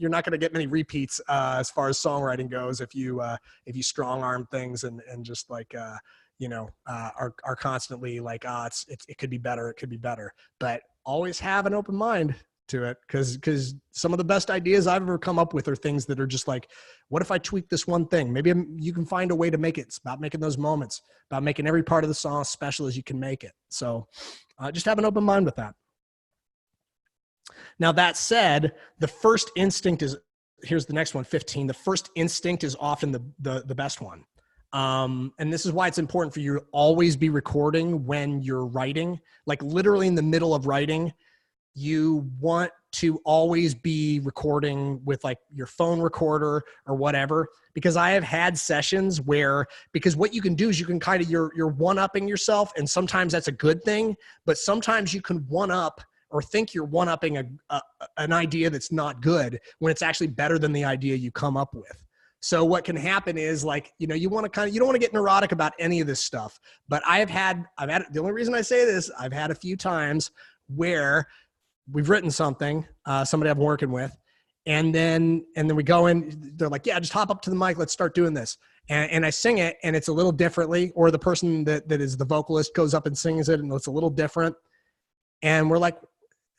you're not going to get many repeats as far as songwriting goes if you strong arm things and just like are constantly like it could be better, it could be better. But always have an open mind to it, because some of the best ideas I've ever come up with are things that are just like, what if I tweak this one thing? Maybe you can find a way to make it. It's about making those moments, about making every part of the song as special as you can make it. So just have an open mind with that. Now, that said, the first instinct is, here's the next one, 15. The first instinct is often the best one. And this is why it's important for you to always be recording when you're writing, like literally in the middle of writing. You want to always be recording with like your phone recorder or whatever, because I have had sessions where, because what you can do is you can kind of, you're one-upping yourself, and sometimes that's a good thing, but sometimes you can one-up or think you're one-upping an idea that's not good when it's actually better than the idea you come up with. So what can happen is like, you don't want to get neurotic about any of this stuff, but I've had, the only reason I say this, I've had a few times where we've written something, somebody I'm working with, and then we go in, they're like, yeah, just hop up to the mic, let's start doing this. And I sing it and it's a little differently, or the person that is the vocalist goes up and sings it and it's a little different. And we're like,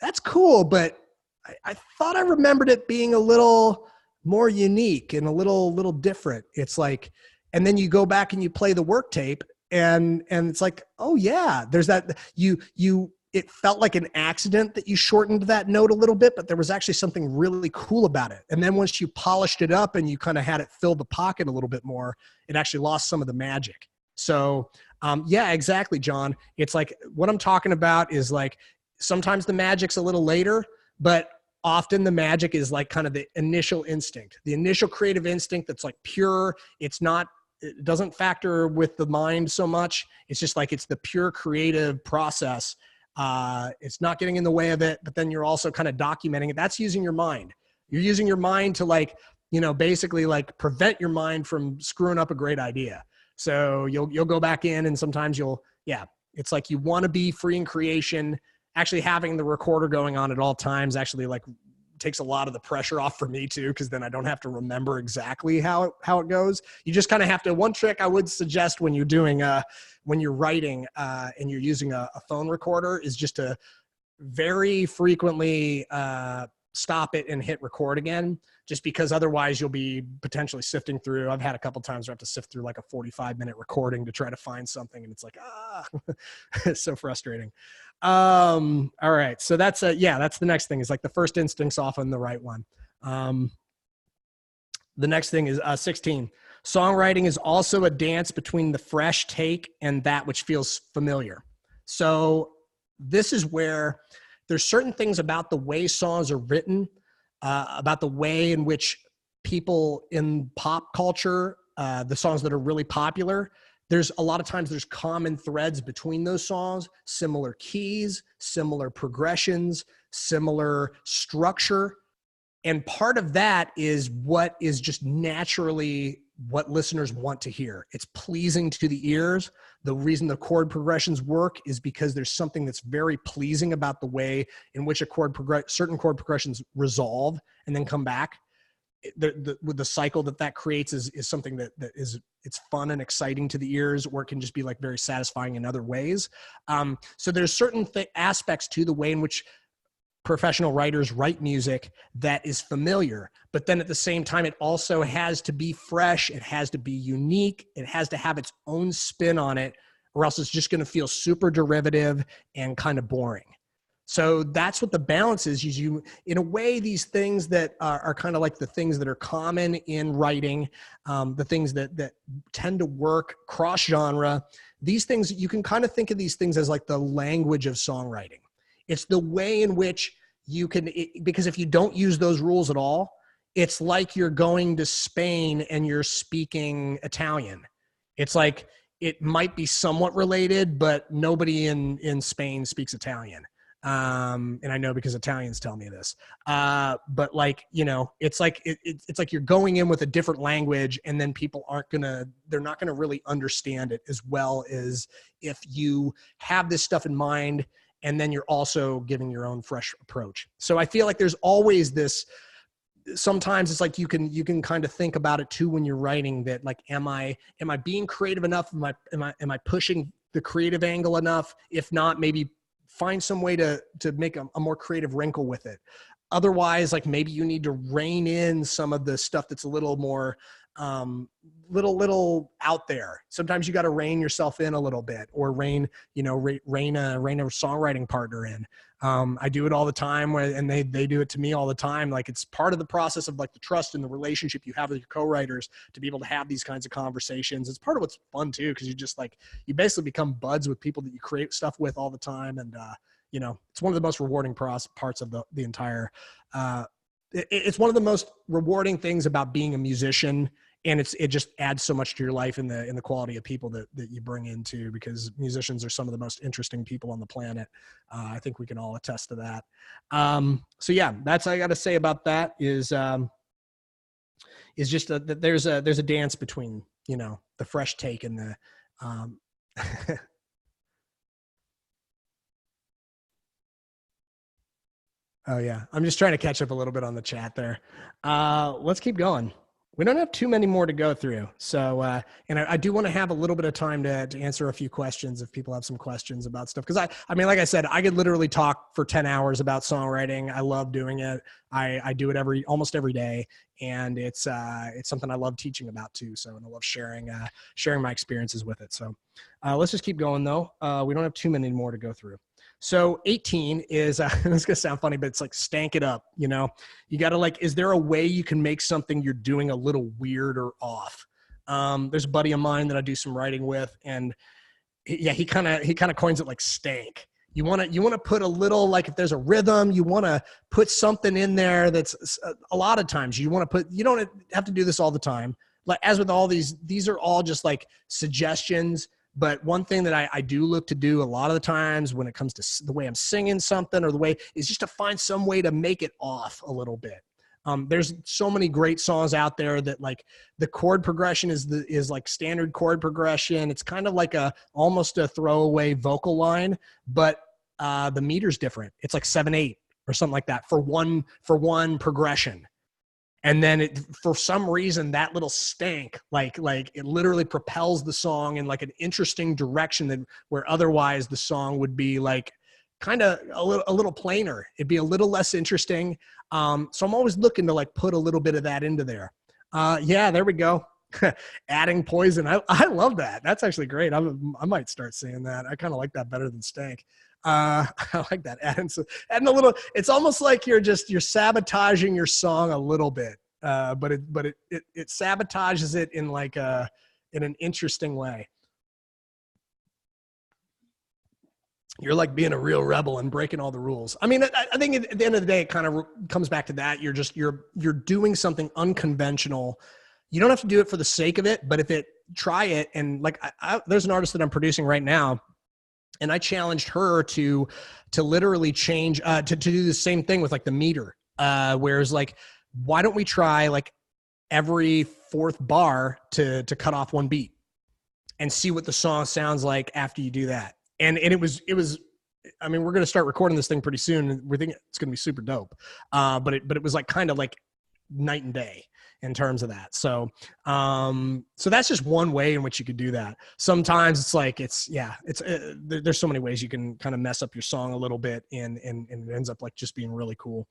that's cool, but I thought I remembered it being a little more unique and a little different. It's like, and then you go back and you play the work tape and it's like, oh yeah, there's that, it felt like an accident that you shortened that note a little bit, but there was actually something really cool about it. And then once you polished it up and you kind of had it fill the pocket a little bit more, it actually lost some of the magic. So yeah, exactly, John. It's like, what I'm talking about is like, sometimes the magic's a little later, but often the magic is like kind of the initial instinct, the initial creative instinct that's like pure. It doesn't factor with the mind so much. It's just like, it's the pure creative process. It's not getting in the way of it, but then you're also kind of documenting it. That's using your mind. You're using your mind to like, basically like prevent your mind from screwing up a great idea. So you'll go back in and sometimes it's like you want to be free in creation. Actually having the recorder going on at all times actually like takes a lot of the pressure off for me too, because then I don't have to remember exactly how it goes. You just kind of have to, one trick I would suggest when you're doing when you're writing and you're using a phone recorder is just to very frequently stop it and hit record again, just because otherwise you'll be potentially sifting through. I've had a couple times where I have to sift through like a 45-minute recording to try to find something, and it's like, it's so frustrating. All right. So that's that's the next thing, is like the first instinct's often the right one. The next thing is 16. Songwriting is also a dance between the fresh take and that which feels familiar. So this is where there's certain things about the way songs are written, about the way in which people in pop culture, the songs that are really popular, there's a lot of times there's common threads between those songs, similar keys, similar progressions, similar structure. And part of that is what is just naturally what listeners want to hear. It's pleasing to the ears. The reason the chord progressions work is because there's something that's very pleasing about the way in which certain chord progressions resolve and then come back. The cycle that creates is something that is, it's fun and exciting to the ears, or it can just be like very satisfying in other ways. So there's certain aspects to the way in which professional writers write music that is familiar, but then at the same time, it also has to be fresh. It has to be unique. It has to have its own spin on it, or else it's just going to feel super derivative and kind of boring. So that's what the balance is. You, in a way, these things that are kind of like the things that are common in writing, the things that tend to work cross genre, these things, you can kind of think of these things as like the language of songwriting. It's the way in which because if you don't use those rules at all, it's like you're going to Spain and you're speaking Italian. It's like, it might be somewhat related, but nobody in Spain speaks Italian. And I know because Italians tell me this. But like, it's like, it's like you're going in with a different language, and then people they're not gonna really understand it as well as if you have this stuff in mind, and then you're also giving your own fresh approach. So I feel like there's always this, sometimes it's like you can kind of think about it too when you're writing, that like, am I being creative enough? Am I pushing the creative angle enough? If not, maybe find some way to make a more creative wrinkle with it. Otherwise, like, maybe you need to rein in some of the stuff that's a little more little out there. Sometimes you got to rein yourself in a little bit, or rein a songwriting partner in. I do it all the time, and they do it to me all the time. Like, it's part of the process of like the trust and the relationship you have with your co-writers to be able to have these kinds of conversations. It's part of what's fun too, because you basically become buds with people that you create stuff with all the time. And, it's one of the most rewarding parts of the entire, it's one of the most rewarding things about being a musician. And it just adds so much to your life in the quality of people that you bring into, because musicians are some of the most interesting people on the planet. I think we can all attest to that. So yeah, that's all I got to say about that is just that there's a dance between, the fresh take and the, oh yeah, I'm just trying to catch up a little bit on the chat there. Let's keep going. We don't have too many more to go through. So, and I do want to have a little bit of time to answer a few questions if people have some questions about stuff. Cause I mean, like I said, I could literally talk for 10 hours about songwriting. I love doing it. I do it almost every day. And it's something I love teaching about too. So, and I love sharing my experiences with it. So, let's just keep going though. We don't have too many more to go through. So 18 is, it's going to sound funny, but it's like, stank it up. You got to like, is there a way you can make something you're doing a little weird or off? There's a buddy of mine that I do some writing with, and he kind of coins it like stank. You want to put a little, like, if there's a rhythm, you want to put something in there that's a lot of times you don't have to do this all the time. Like, as with all these are all just like suggestions. But one thing that I do look to do a lot of the times when it comes to the way I'm singing something or the way is just to find some way to make it off a little bit. There's so many great songs out there that like the chord progression is like standard chord progression. It's kind of like almost a throwaway vocal line, but the meter's different. It's like 7/8 or something like that for one progression. And then for some reason, that little stank, like it literally propels the song in like an interesting direction where otherwise the song would be like kind of a little plainer. It'd be a little less interesting. So I'm always looking to like put a little bit of that into there. Yeah, there we go. Adding poison. I love that. That's actually great. I might start saying that. I kind of like that better than stank. I like that. Adding a little, it's almost like you're sabotaging your song a little bit. But it sabotages it in like in an interesting way. You're like being a real rebel and breaking all the rules. I mean, I think at the end of the day, it kind of comes back to that. You're doing something unconventional. You don't have to do it for the sake of it, but try it. And like, there's an artist that I'm producing right now, and I challenged her to literally change, to do the same thing with like the meter. Whereas like, why don't we try like every fourth bar to cut off one beat and see what the song sounds like after you do that. And it was, I mean, we're going to start recording this thing pretty soon, and we're thinking it's going to be super dope. But it was like kind of like night and day in terms of that. So that's just one way in which you could do that. Sometimes it's like, there's so many ways you can kind of mess up your song a little bit and it ends up like just being really cool.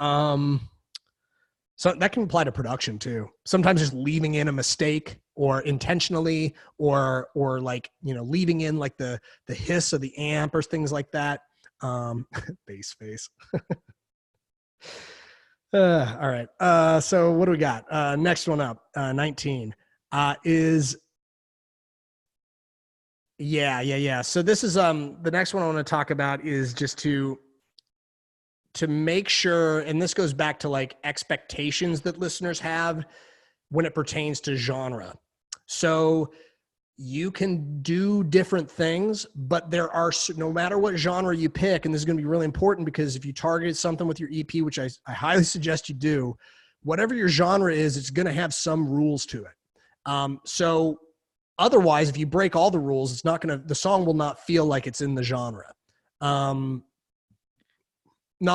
So that can apply to production too. Sometimes just leaving in a mistake or intentionally or like, leaving in like the hiss of the amp or things like that. Bass face. All right. So what do we got? Next one up, 19, is yeah. So this is, the next one I want to talk about is just to to make sure, and this goes back to like expectations that listeners have when it pertains to genre. So you can do different things, but there are, no matter what genre you pick, and this is going to be really important because if you target something with your EP, which I highly suggest you do, whatever your genre is, it's going to have some rules to it. So otherwise, if you break all the rules, it's not going to, the song will not feel like it's in the genre. Not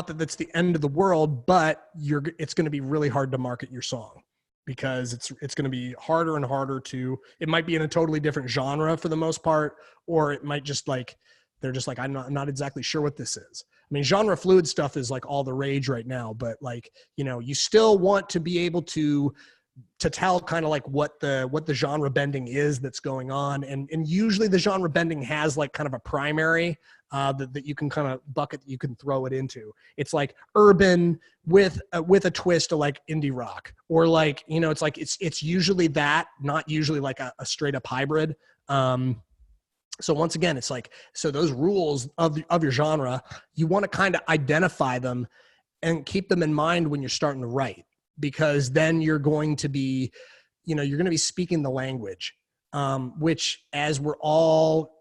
that that's the end of the world, but it's going to be really hard to market your song because it's going to be harder and harder to, it might be in a totally different genre for the most part, or it might just like, they're just like, I'm not exactly sure what this is. I mean, genre fluid stuff is like all the rage right now, but like, you know, you still want to be able to tell kind of like what the genre bending is that's going on. And usually the genre bending has like kind of a primary that you can kind of bucket that you can throw it into. It's like urban with a twist of like indie rock, or like, you know, it's like, it's usually that, not usually like a straight up hybrid. So once again, it's like, so those rules of your genre, you want to kind of identify them and keep them in mind when you're starting to write, because then you're going to be, you know, you're going to be speaking the language, which as we're all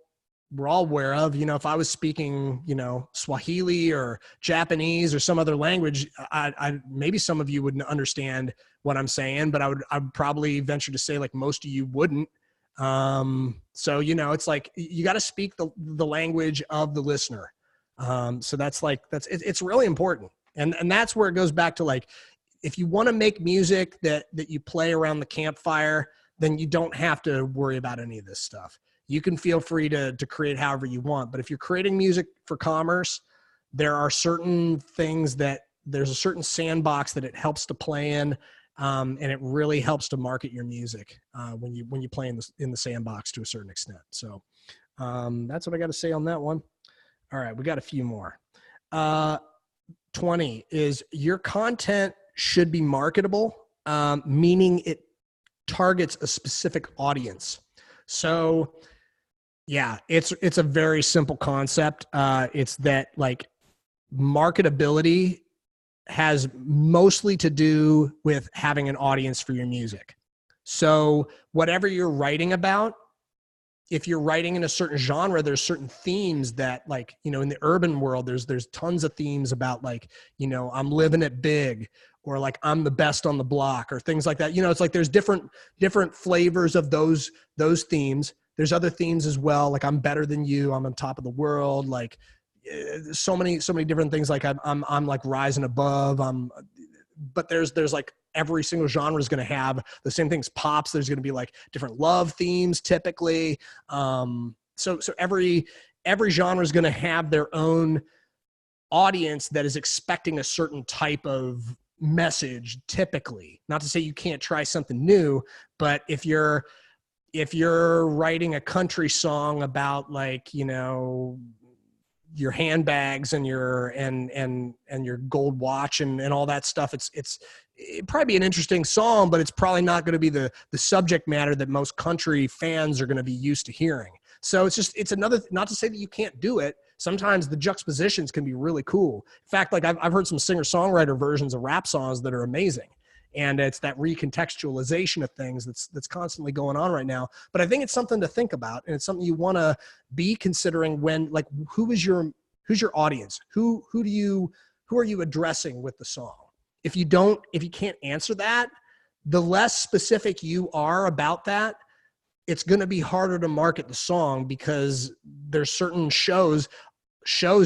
aware of. You know, if I was speaking, you know, Swahili or Japanese or some other language, I maybe some of you wouldn't understand what I'm saying, but I'd probably venture to say like most of you wouldn't. So, you know, it's like, you got to speak the language of the listener. So it's really important. And that's where it goes back to like, if you want to make music that you play around the campfire, then you don't have to worry about any of this stuff. You can feel free to create however you want. But if you're creating music for commerce, there are certain things there's a certain sandbox that it helps to play in. And it really helps to market your music when you play in the sandbox to a certain extent. So that's what I got to say on that one. All right, we got a few more. 20 is your content should be marketable, meaning it targets a specific audience. So yeah, it's a very simple concept. It's that like marketability has mostly to do with having an audience for your music. So whatever you're writing about, if you're writing in a certain genre, there's certain themes that, like, you know, in the urban world, there's tons of themes about like, you know, I'm living it big, or like I'm the best on the block, or things like that. You know, it's like there's different flavors of those themes. There's other themes as well, like I'm better than you, I'm on top of the world, like so many different things. Like I'm like rising above. But there's like every single genre is going to have the same things. Pops, there's going to be like different love themes typically. So every genre is going to have their own audience that is expecting a certain type of message typically. Not to say you can't try something new, but if you're writing a country song about like, you know, your handbags and your gold watch and all that stuff, it'd probably be an interesting song, but it's probably not going to be the subject matter that most country fans are going to be used to hearing. So it's another, not to say that you can't do it. Sometimes the juxtapositions can be really cool. In fact, like I've heard some singer-songwriter versions of rap songs that are amazing. And it's that recontextualization of things that's constantly going on right now. But I think it's something to think about, and it's something you want to be considering when, like, who's your audience? Who are you addressing with the song? If you can't answer that, the less specific you are about that, it's going to be harder to market the song, because there's certain shows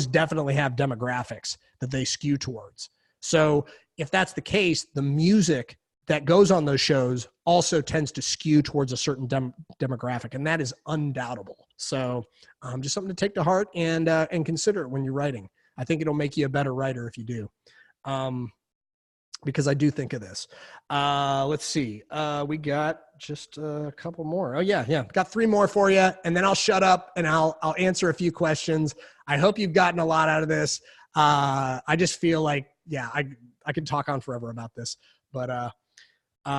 definitely have demographics that they skew towards. So if that's the case, the music that goes on those shows also tends to skew towards a certain demographic, and that is undoubtable. So just something to take to heart and consider when you're writing. I think it'll make you a better writer if you do, because I do think of this. Let's see. We got just a couple more. Oh yeah. Got 3 more for you, and then I'll shut up and I'll answer a few questions. I hope you've gotten a lot out of this. I just feel like, yeah, I could talk on forever about this, but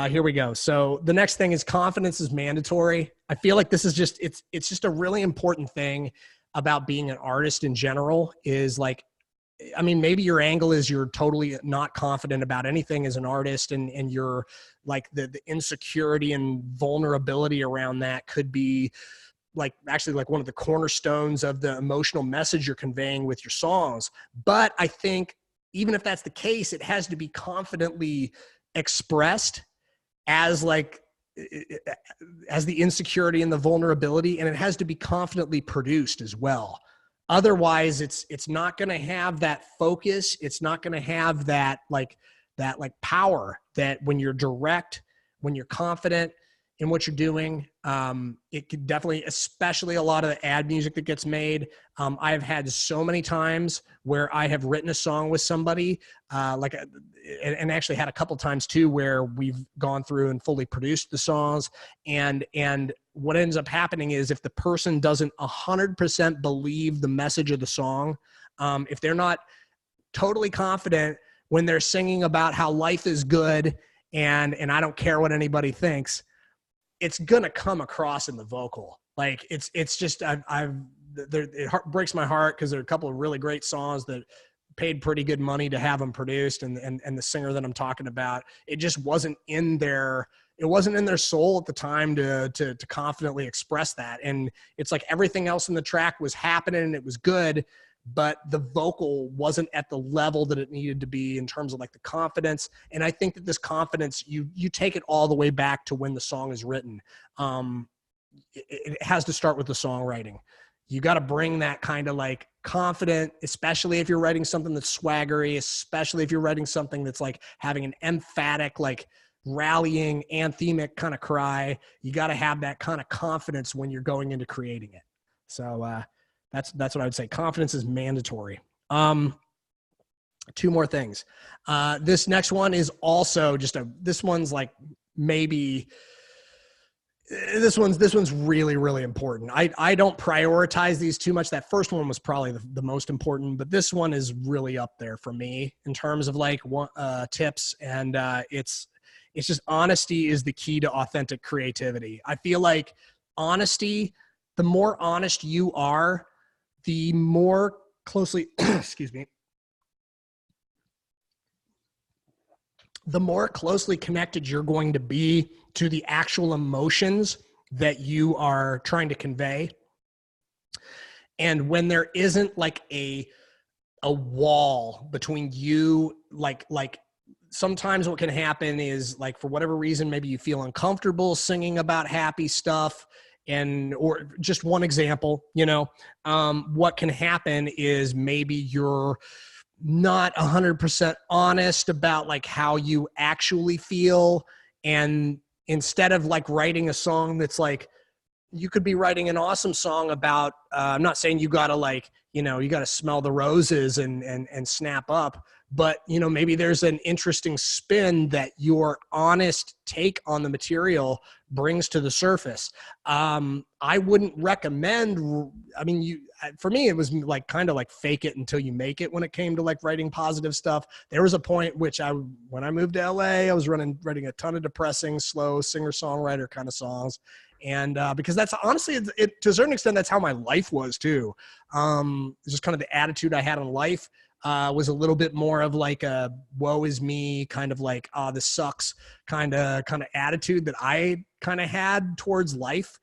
here we go. So the next thing is confidence is mandatory. I feel like this is it's just a really important thing about being an artist in general, is like, I mean, maybe your angle is you're totally not confident about anything as an artist, and you're like the insecurity and vulnerability around that could be like actually like one of the cornerstones of the emotional message you're conveying with your songs. But I think even if that's the case, it has to be confidently expressed as like as the insecurity and the vulnerability, and it has to be confidently produced as well. Otherwise it's not going to have that focus. It's not going to have that like power that when you're direct, when you're confident in what you're doing. It could definitely, especially a lot of the ad music that gets made. I've had so many times where I have written a song with somebody, and actually had a couple times too, where we've gone through and fully produced the songs. And what ends up happening is if the person doesn't 100% believe the message of the song, if they're not totally confident when they're singing about how life is good and I don't care what anybody thinks, it's gonna come across in the vocal. Like it's just it breaks my heart because there are a couple of really great songs that paid pretty good money to have them produced, and the singer that I'm talking about, it just wasn't in their soul at the time to confidently express that. And it's like everything else in the track was happening and it was good, but the vocal wasn't at the level that it needed to be in terms of like the confidence. And I think that this confidence, you take it all the way back to when the song is written. It has to start with the songwriting. You got to bring that kind of like confident, especially if you're writing something that's swaggery, especially if you're writing something that's like having an emphatic, like rallying, anthemic kind of cry. You got to have that kind of confidence when you're going into creating it. So, that's what I would say. Confidence is mandatory. Two more things. This next one is also this one's like maybe this one's really, really important. I don't prioritize these too much. That first one was probably the most important, but this one is really up there for me in terms of like tips. And it's just honesty is the key to authentic creativity. I feel like honesty, the more honest you are, the more closely, excuse me, the more closely connected you're going to be to the actual emotions that you are trying to convey. And when there isn't like a wall between you, like sometimes what can happen is like, for whatever reason, maybe you feel uncomfortable singing about happy stuff. Or just one example, what can happen is maybe you're not 100% honest about like how you actually feel. And instead of like writing a song that's like, you could be writing an awesome song about, I'm not saying you gotta like, you gotta smell the roses and snap up, but maybe there's an interesting spin that your honest take on the material brings to the surface. I wouldn't recommend, for me, it was like kind of like fake it until you make it when it came to like writing positive stuff. There was a point when I moved to LA, I was writing a ton of depressing, slow singer-songwriter kind of songs. And because that's honestly, to a certain extent, that's how my life was too. Just kind of the attitude I had in life was a little bit more of like a woe is me, kind of like, this sucks kind of attitude that I kind of had towards life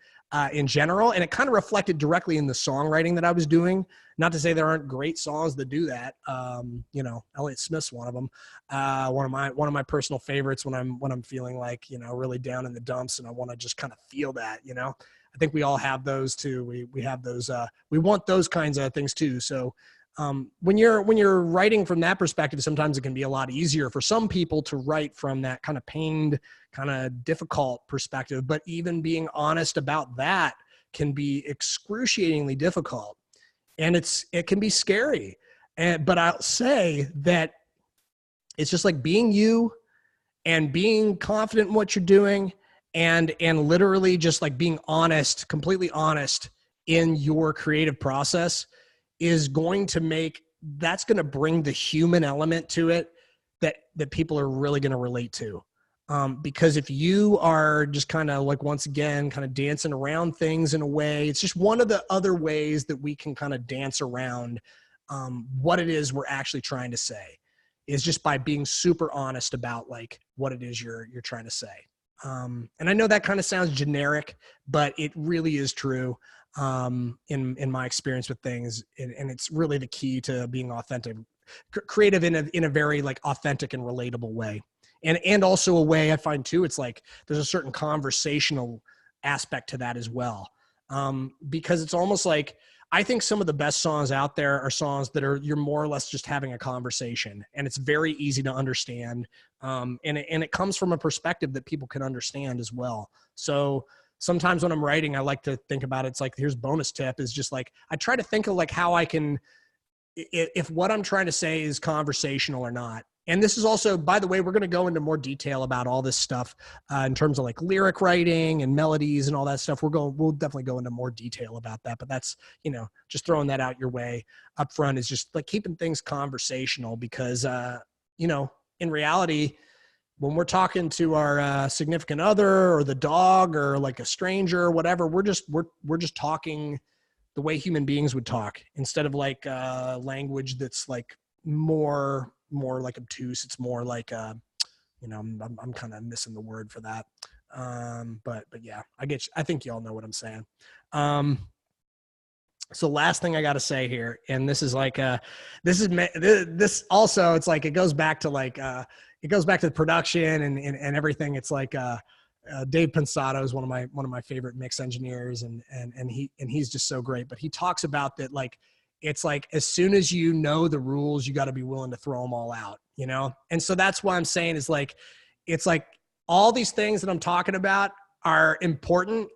in general. And it kind of reflected directly in the songwriting that I was doing. Not to say there aren't great songs that do that. Elliott Smith's one of them. One of my personal favorites when I'm feeling like, really down in the dumps and I want to just kind of feel that, I think we all have those too. We have those, we want those kinds of things too. So when you're writing from that perspective, sometimes it can be a lot easier for some people to write from that kind of pained, kind of difficult perspective. But even being honest about that can be excruciatingly difficult, and it can be scary. But I'll say that it's just like being you and being confident in what you're doing, and literally just like being honest, completely honest in your creative process is going to bring the human element to it that people are really going to relate to. Because if you are just kind of like, once again, kind of dancing around things in a way, it's just one of the other ways that we can kind of dance around what it is we're actually trying to say, is just by being super honest about like what it is you're trying to say. And I know that kind of sounds generic, but it really is true in my experience with things. And it's really the key to being authentic, creative in a very like authentic and relatable way. And also a way I find too, it's like there's a certain conversational aspect to that as well. Because it's almost like, I think some of the best songs out there are songs that you're more or less just having a conversation, and it's very easy to understand. And it comes from a perspective that people can understand as well. So sometimes when I'm writing, I like to think about it. It's like, here's bonus tip, is just like, I try to think of like how I can, if what I'm trying to say is conversational or not. And this is also, by the way, we're going to go into more detail about all this stuff in terms of like lyric writing and melodies and all that stuff. We'll definitely go into more detail about that, but that's, just throwing that out your way up front, is just like keeping things conversational, because, in reality, when we're talking to our significant other or the dog or like a stranger or whatever, we're just talking the way human beings would talk, instead of like language that's like more like obtuse. It's more like I'm kind of missing the word for that. But yeah, I think y'all know what I'm saying. So last thing I got to say here, and this is like this also, it's like it goes back to the production and everything. It's like Dave Pensato is one of my favorite mix engineers, and he's just so great. But he talks about that, like, it's like, as soon as you know the rules, you got to be willing to throw them all out, And so that's why I'm saying is like, it's like all these things that I'm talking about are important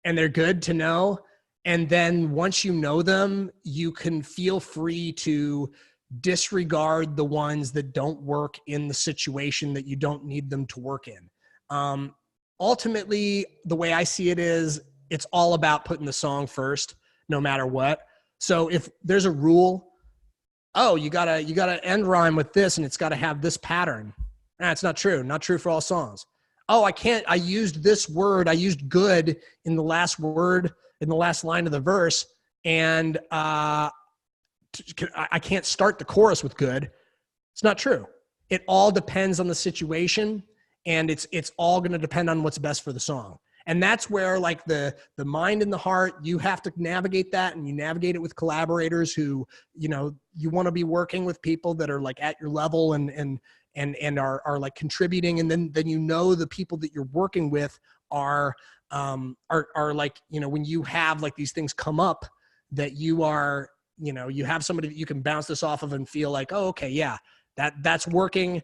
and they're good to know. And then once you know them, you can feel free to disregard the ones that don't work in the situation that you don't need them to work in. Ultimately, the way I see it is, it's all about putting the song first, no matter what. So if there's a rule, you gotta end rhyme with this, and it's got to have this pattern. That's not true. Not true for all songs. I used this word. I used good in the last word, in the last line of the verse, and I can't start the chorus with good. It's not true. It all depends on the situation, and it's all going to depend on what's best for the song. And that's where like the mind and the heart, you have to navigate that, and you navigate it with collaborators who, you want to be working with people that are like at your level and are like contributing. And then the people that you're working with are like, when you have like these things come up, that you are, you have somebody that you can bounce this off of and feel like, oh, okay, yeah, that's working.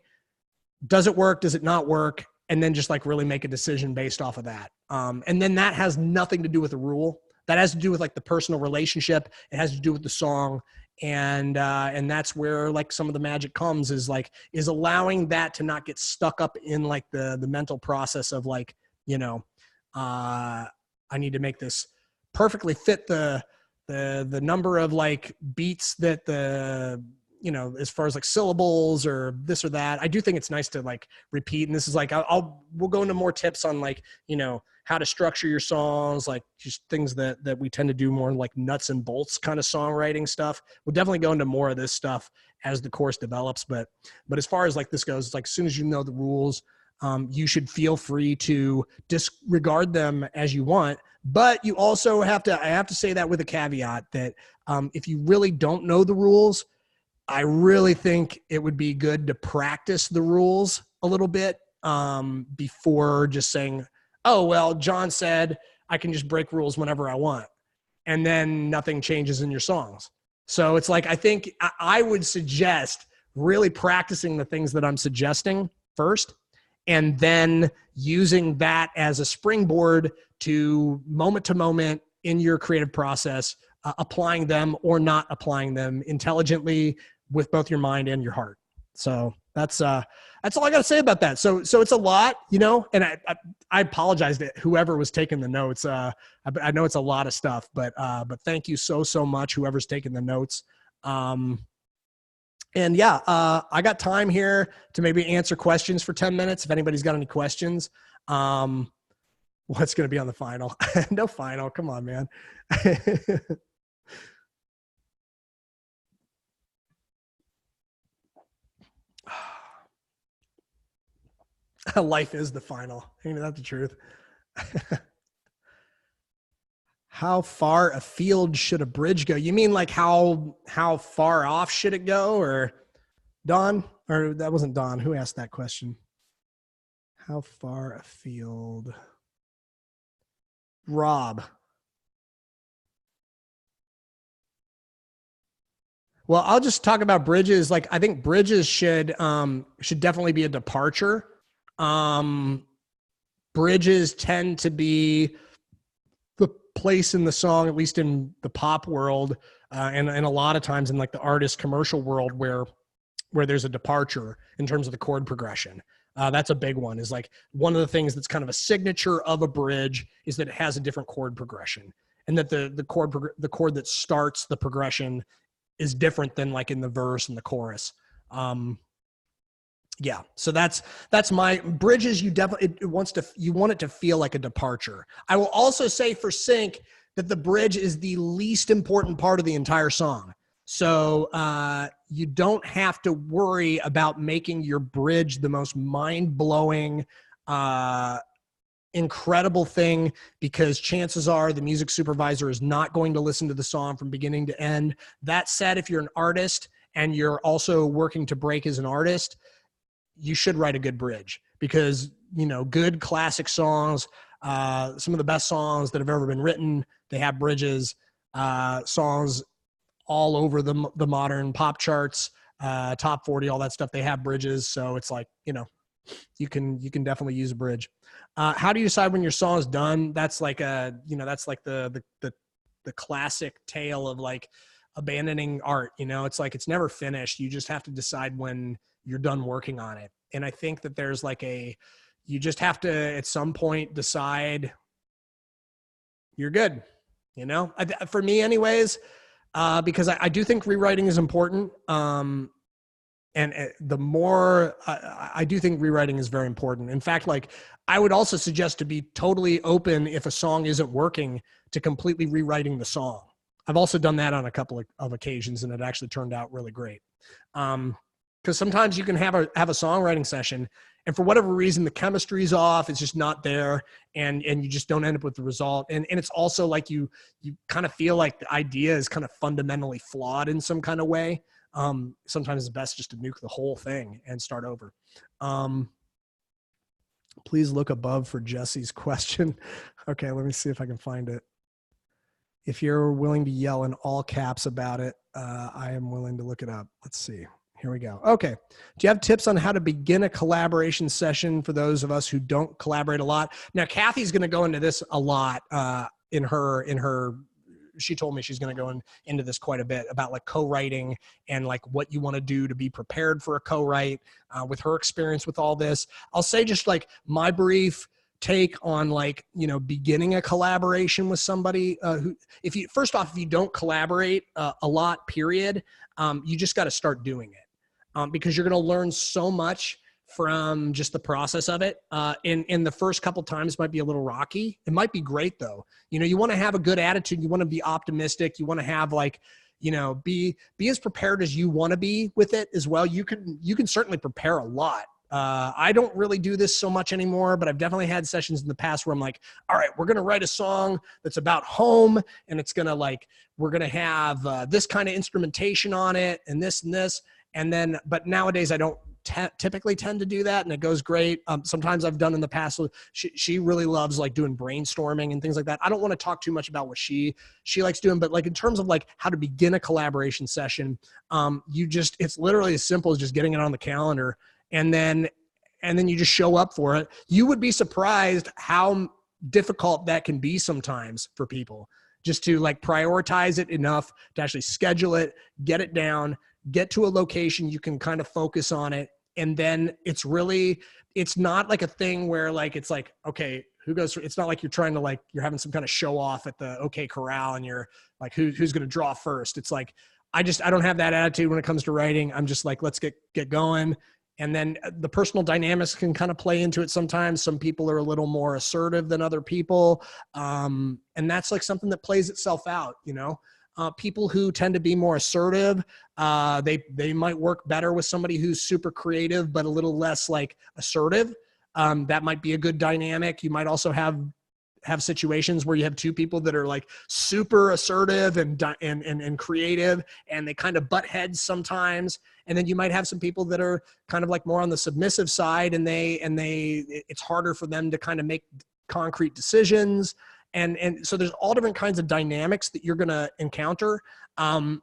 Does it work? Does it not work? And then just like really make a decision based off of that. And then that has nothing to do with the rule. That has to do with like the personal relationship. It has to do with the song. And that's where like some of the magic comes, is allowing that to not get stuck up in like the mental process of like, I need to make this perfectly fit the number of like beats that as far as like syllables or this or that. I do think it's nice to like repeat. And this is like, we'll go into more tips on like, how to structure your songs, like just things that we tend to do more like nuts and bolts kind of songwriting stuff. We'll definitely go into more of this stuff as the course develops. But as far as like this goes, it's like, as soon as you know the rules, you should feel free to disregard them as you want. But you also I have to say that with a caveat that if you really don't know the rules, I really think it would be good to practice the rules a little bit before just saying, oh, well, John said I can just break rules whenever I want, and then nothing changes in your songs. So it's like, I think I would suggest really practicing the things that I'm suggesting first, and then using that as a springboard to moment in your creative process, applying them or not applying them intelligently with both your mind and your heart. So that's all I got to say about that. So it's a lot, and I apologize to whoever was taking the notes. I know it's a lot of stuff, but thank you so much, whoever's taking the notes. And yeah, I got time here to maybe answer questions for 10 minutes. If anybody's got any questions, what's going to be on the final? No final. Come on, man. Life is the final. Ain't that the truth? How far afield should a bridge go? You mean like how far off should it go? Or Don? Or that wasn't Don. Who asked that question? How far afield? Rob. Well, I'll just talk about bridges. Like, I think bridges should definitely be a departure. Bridges tend to be the place in the song, at least in the pop world, and a lot of times in like the artist commercial world where there's a departure in terms of the chord progression. That's a big one. Is like one of the things that's kind of a signature of a bridge is that it has a different chord progression, and that the chord that starts the progression is different than like in the verse and the chorus. Yeah. So that's my bridges. You definitely, you want it to feel like a departure. I will also say for sync that the bridge is the least important part of the entire song. So you don't have to worry about making your bridge the most mind-blowing, incredible thing, because chances are the music supervisor is not going to listen to the song from beginning to end. That said, if you're an artist and you're also working to break as an artist, you should write a good bridge, because, you know, good classic songs, some of the best songs that have ever been written, they have bridges. Songs all over the modern pop charts, top 40, all that stuff, they have bridges. So it's like, you know, you can definitely use a bridge. How do you decide when your song is done? That's like that's like the classic tale of like abandoning art. You know, it's like, it's never finished. You just have to decide when you're done working on it. And I think that there's like you just have to at some point decide you're good, you know, for me anyways, because I do think rewriting is important. And the more I do think rewriting is very important. In fact, like, I would also suggest to be totally open, if a song isn't working, to completely rewriting the song. I've also done that on a couple of occasions, and it actually turned out really great. Because sometimes you can have a songwriting session, and for whatever reason, the chemistry's off, it's just not there, and you just don't end up with the result. And it's also like you kind of feel like the idea is kind of fundamentally flawed in some kind of way. Sometimes it's best just to nuke the whole thing and start over. Please look above for Jesse's question. Okay, let me see if I can find it. If you're willing to yell in all caps about it, I am willing to look it up. Let's see. Here we go. Okay. Do you have tips on how to begin a collaboration session for those of us who don't collaborate a lot? Now, Kathy's going to go into this a lot in her. She told me she's going to go into this quite a bit about like co-writing and like what you want to do to be prepared for a co-write with her experience with all this. I'll say just like my brief take on like, you know, beginning a collaboration with somebody who, if you don't collaborate a lot, period, you just got to start doing it because you're going to learn so much from just the process of it. In the first couple times might be a little rocky. It might be great though. You know, you want to have a good attitude. You want to be optimistic. You want to have like, you know, be as prepared as you want to be with it as well. You can certainly prepare a lot. I don't really do this so much anymore, but I've definitely had sessions in the past where I'm like, all right, we're going to write a song that's about home, and it's going to like, we're going to have this kind of instrumentation on it and this and this. And then, but nowadays I don't typically tend to do that, and it goes great. Sometimes I've done in the past. She really loves like doing brainstorming and things like that. I don't want to talk too much about what she likes doing, but like in terms of like how to begin a collaboration session, it's literally as simple as just getting it on the calendar, and then you just show up for it. You would be surprised how difficult that can be sometimes for people, just to like prioritize it enough to actually schedule it, get it down, get to a location you can kind of focus on it. And then it's not like a thing where like, it's like, okay, who goes through, it's not like you're trying to like, you're having some kind of show off at the OK Corral and you're like, who's going to draw first? It's like, I don't have that attitude when it comes to writing. I'm just like, let's get going. And then the personal dynamics can kind of play into it sometimes. Some people are a little more assertive than other people. And that's like something that plays itself out, you know? People who tend to be more assertive, they might work better with somebody who's super creative, but a little less like assertive. That might be a good dynamic. You might also have situations where you have two people that are like super assertive and creative, and they kind of butt heads sometimes. And then you might have some people that are kind of like more on the submissive side, and it's harder for them to kind of make concrete decisions. And so there's all different kinds of dynamics that you're going to encounter. And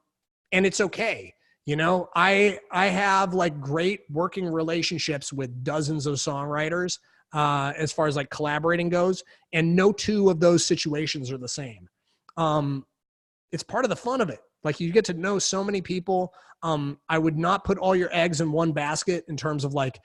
it's okay. You know, I have like great working relationships with dozens of songwriters, as far as like collaborating goes, and no two of those situations are the same. It's part of the fun of it. Like, you get to know so many people. I would not put all your eggs in one basket in terms of like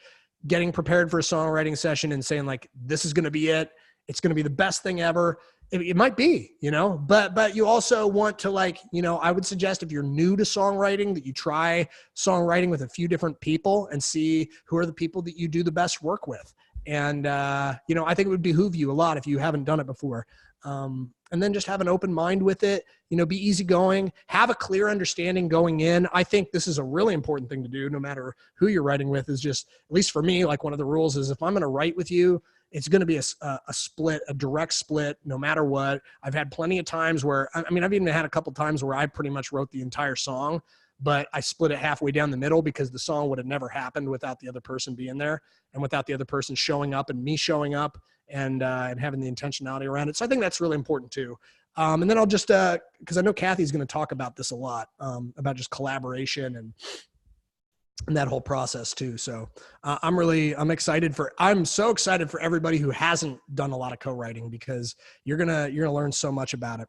getting prepared for a songwriting session and saying like, this is going to be it. It's going to be the best thing ever. It might be, you know, but you also want to, like, you know, I would suggest if you're new to songwriting that you try songwriting with a few different people and see who are the people that you do the best work with. And, you know, I think it would behoove you a lot if you haven't done it before. And then just have an open mind with it, you know, be easygoing, have a clear understanding going in. I think this is a really important thing to do no matter who you're writing with. Is just, at least for me, like one of the rules is if I'm going to write with you, it's going to be a split, a direct split, no matter what. I've had plenty of times where, I mean, I've even had a couple times where I pretty much wrote the entire song, but I split it halfway down the middle because the song would have never happened without the other person being there and without the other person showing up and me showing up and having the intentionality around it. So I think that's really important too. And then I'll just, cause I know Kathy's going to talk about this a lot, about just collaboration and that whole process too. So I'm so excited for everybody who hasn't done a lot of co-writing, because you're going to learn so much about it.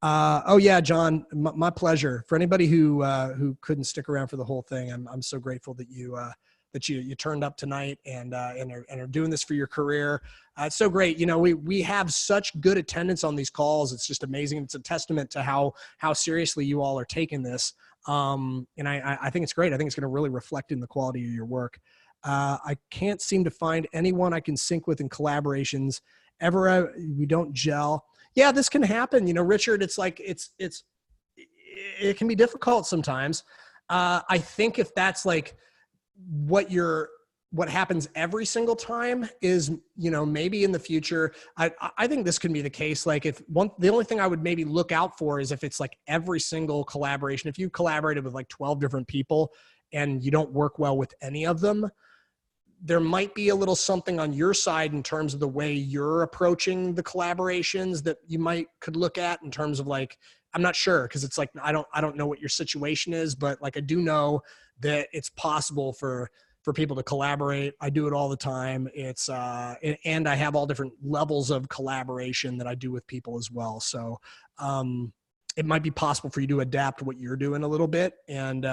Oh yeah, John, my pleasure. For anybody who couldn't stick around for the whole thing, I'm so grateful that you turned up tonight and are doing this for your career. It's so great. You know, we have such good attendance on these calls. It's just amazing. It's a testament to how seriously you all are taking this. And I think it's great. I think it's going to really reflect in the quality of your work. I can't seem to find anyone I can sync with in collaborations ever. We don't gel. Yeah, this can happen. You know, Richard, it's like, it can be difficult sometimes. I think if that's like what happens every single time is, you know, maybe in the future, I think this can be the case. Like the only thing I would maybe look out for is if it's like every single collaboration, if you collaborated with like 12 different people and you don't work well with any of them, there might be a little something on your side in terms of the way you're approaching the collaborations that you could look at in terms of like, I'm not sure. Cause it's like, I don't know what your situation is, but like, I do know that it's possible for people to collaborate. I do it all the time. It's, and I have all different levels of collaboration that I do with people as well. So, it might be possible for you to adapt what you're doing a little bit and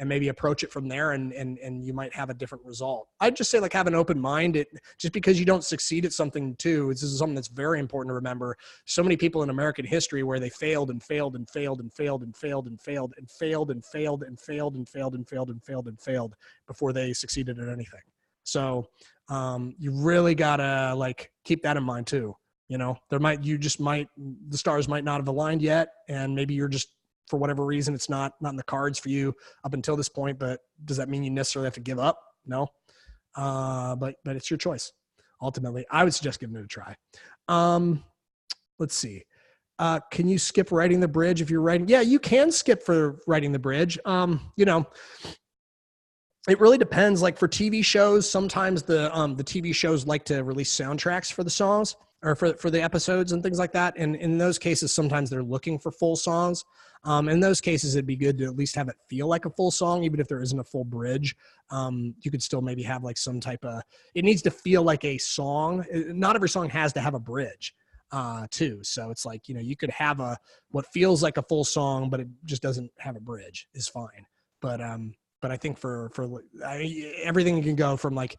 maybe approach it from there and you might have a different result. I'd just say like have an open mind. Just because you don't succeed at something too, this is something that's very important to remember. So many people in American history where they failed and failed and failed and failed and failed and failed and failed and failed and failed and failed and failed and failed and failed before they succeeded at anything. So you really gotta like keep that in mind too. You know, the stars might not have aligned yet. And maybe you're just, for whatever reason, it's not in the cards for you up until this point, but does that mean you necessarily have to give up? No. But it's your choice. Ultimately, I would suggest giving it a try. Let's see. Can you skip writing the bridge if you're writing? Yeah, you can skip for writing the bridge. You know, it really depends. Like for TV shows, sometimes the TV shows like to release soundtracks for the songs or for the episodes and things like that. And in those cases, sometimes they're looking for full songs. In those cases, it'd be good to at least have it feel like a full song, even if there isn't a full bridge. You could still maybe have like some type of, it needs to feel like a song. Not every song has to have a bridge too. So it's like, you know, you could have what feels like a full song, but it just doesn't have a bridge is fine. But I think for everything can go from like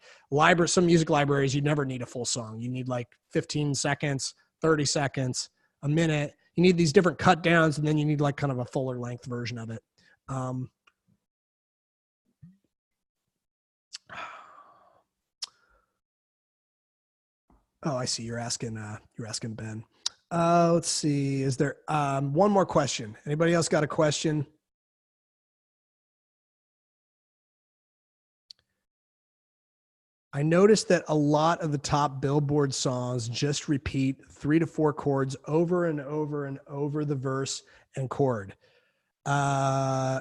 some music libraries, you never need a full song. You need like 15 seconds, 30 seconds, a minute. You need these different cut downs, and then you need like kind of a fuller length version of it. Oh, I see. You're asking Ben. Let's see. Is there one more question? Anybody else got a question? I noticed that a lot of the top Billboard songs just repeat 3 to 4 chords over and over and over the verse and chord. Yeah,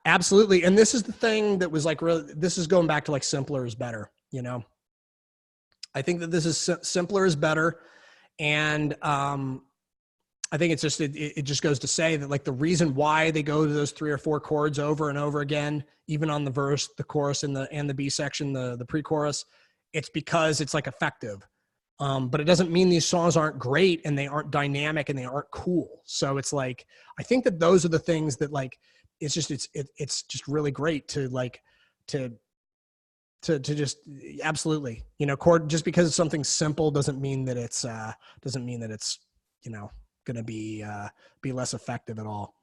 absolutely. And this is the thing that was like, really, this is going back to like simpler is better. You know, I think that this is simpler is better. And, I think it's just, it just goes to say that like the reason why they go to those 3 or 4 chords over and over again, even on the verse, the chorus and the B section, the pre-chorus, it's because it's like effective. But it doesn't mean these songs aren't great and they aren't dynamic and they aren't cool. So it's like, I think that those are the things that like, it's just really great to like, to just absolutely, you know, chord, just because it's something simple doesn't mean that it's, you know, going to be less effective at all.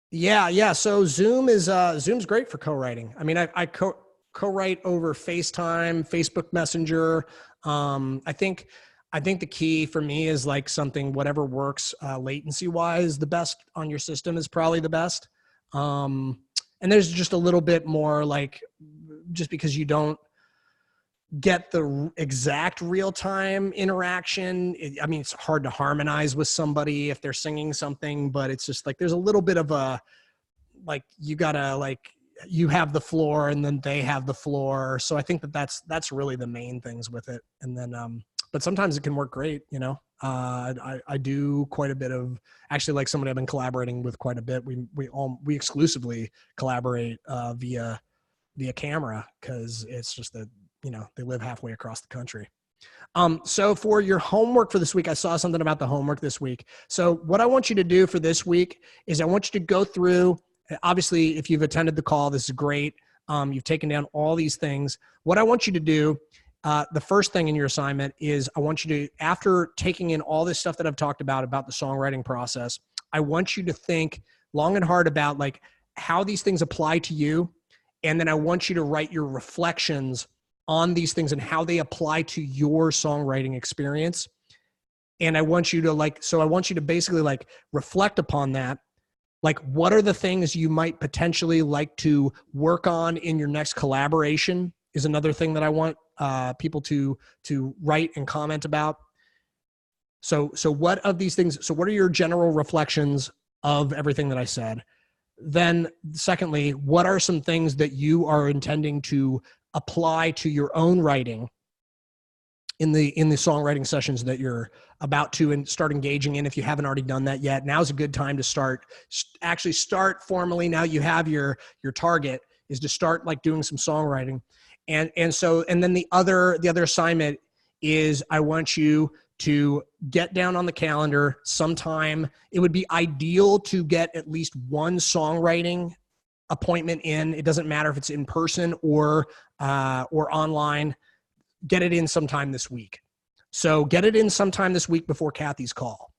Yeah. So Zoom is Zoom's great for co-writing. I mean, I co-write over FaceTime, Facebook Messenger. I think the key for me is like something, whatever works latency wise, the best on your system is probably the best. And there's just a little bit more like, just because you don't get the exact real-time interaction. I mean, it's hard to harmonize with somebody if they're singing something, but it's just like, there's a little bit of a, like, you gotta like, you have the floor and then they have the floor. So I think that that's really the main things with it. And then, but sometimes it can work great, you know. I do quite a bit of, actually, like somebody I've been collaborating with quite a bit. We exclusively collaborate via camera, because it's just that, you know, they live halfway across the country. So for your homework for this week, I saw something about the homework this week. So what I want you to do for this week is I want you to go through, obviously, if you've attended the call, this is great. You've taken down all these things. What I want you to do, the first thing in your assignment is I want you to, after taking in all this stuff that I've talked about the songwriting process, I want you to think long and hard about like how these things apply to you. And then I want you to write your reflections on these things and how they apply to your songwriting experience. And I want you to basically like reflect upon that. Like, what are the things you might potentially like to work on in your next collaboration is another thing that I want people to write and comment about. So what of these things, so what are your general reflections of everything that I said? Then secondly, what are some things that you are intending to apply to your own writing in the songwriting sessions that you're about to and start engaging in? If you haven't already done that yet, now's a good time to start formally. Now you have your target is to start like doing some songwriting. And then the other assignment is I want you to get down on the calendar sometime. It would be ideal to get at least one songwriting appointment in. It doesn't matter if it's in person or online. Get it in sometime this week. So get it in sometime this week before Kathy's call.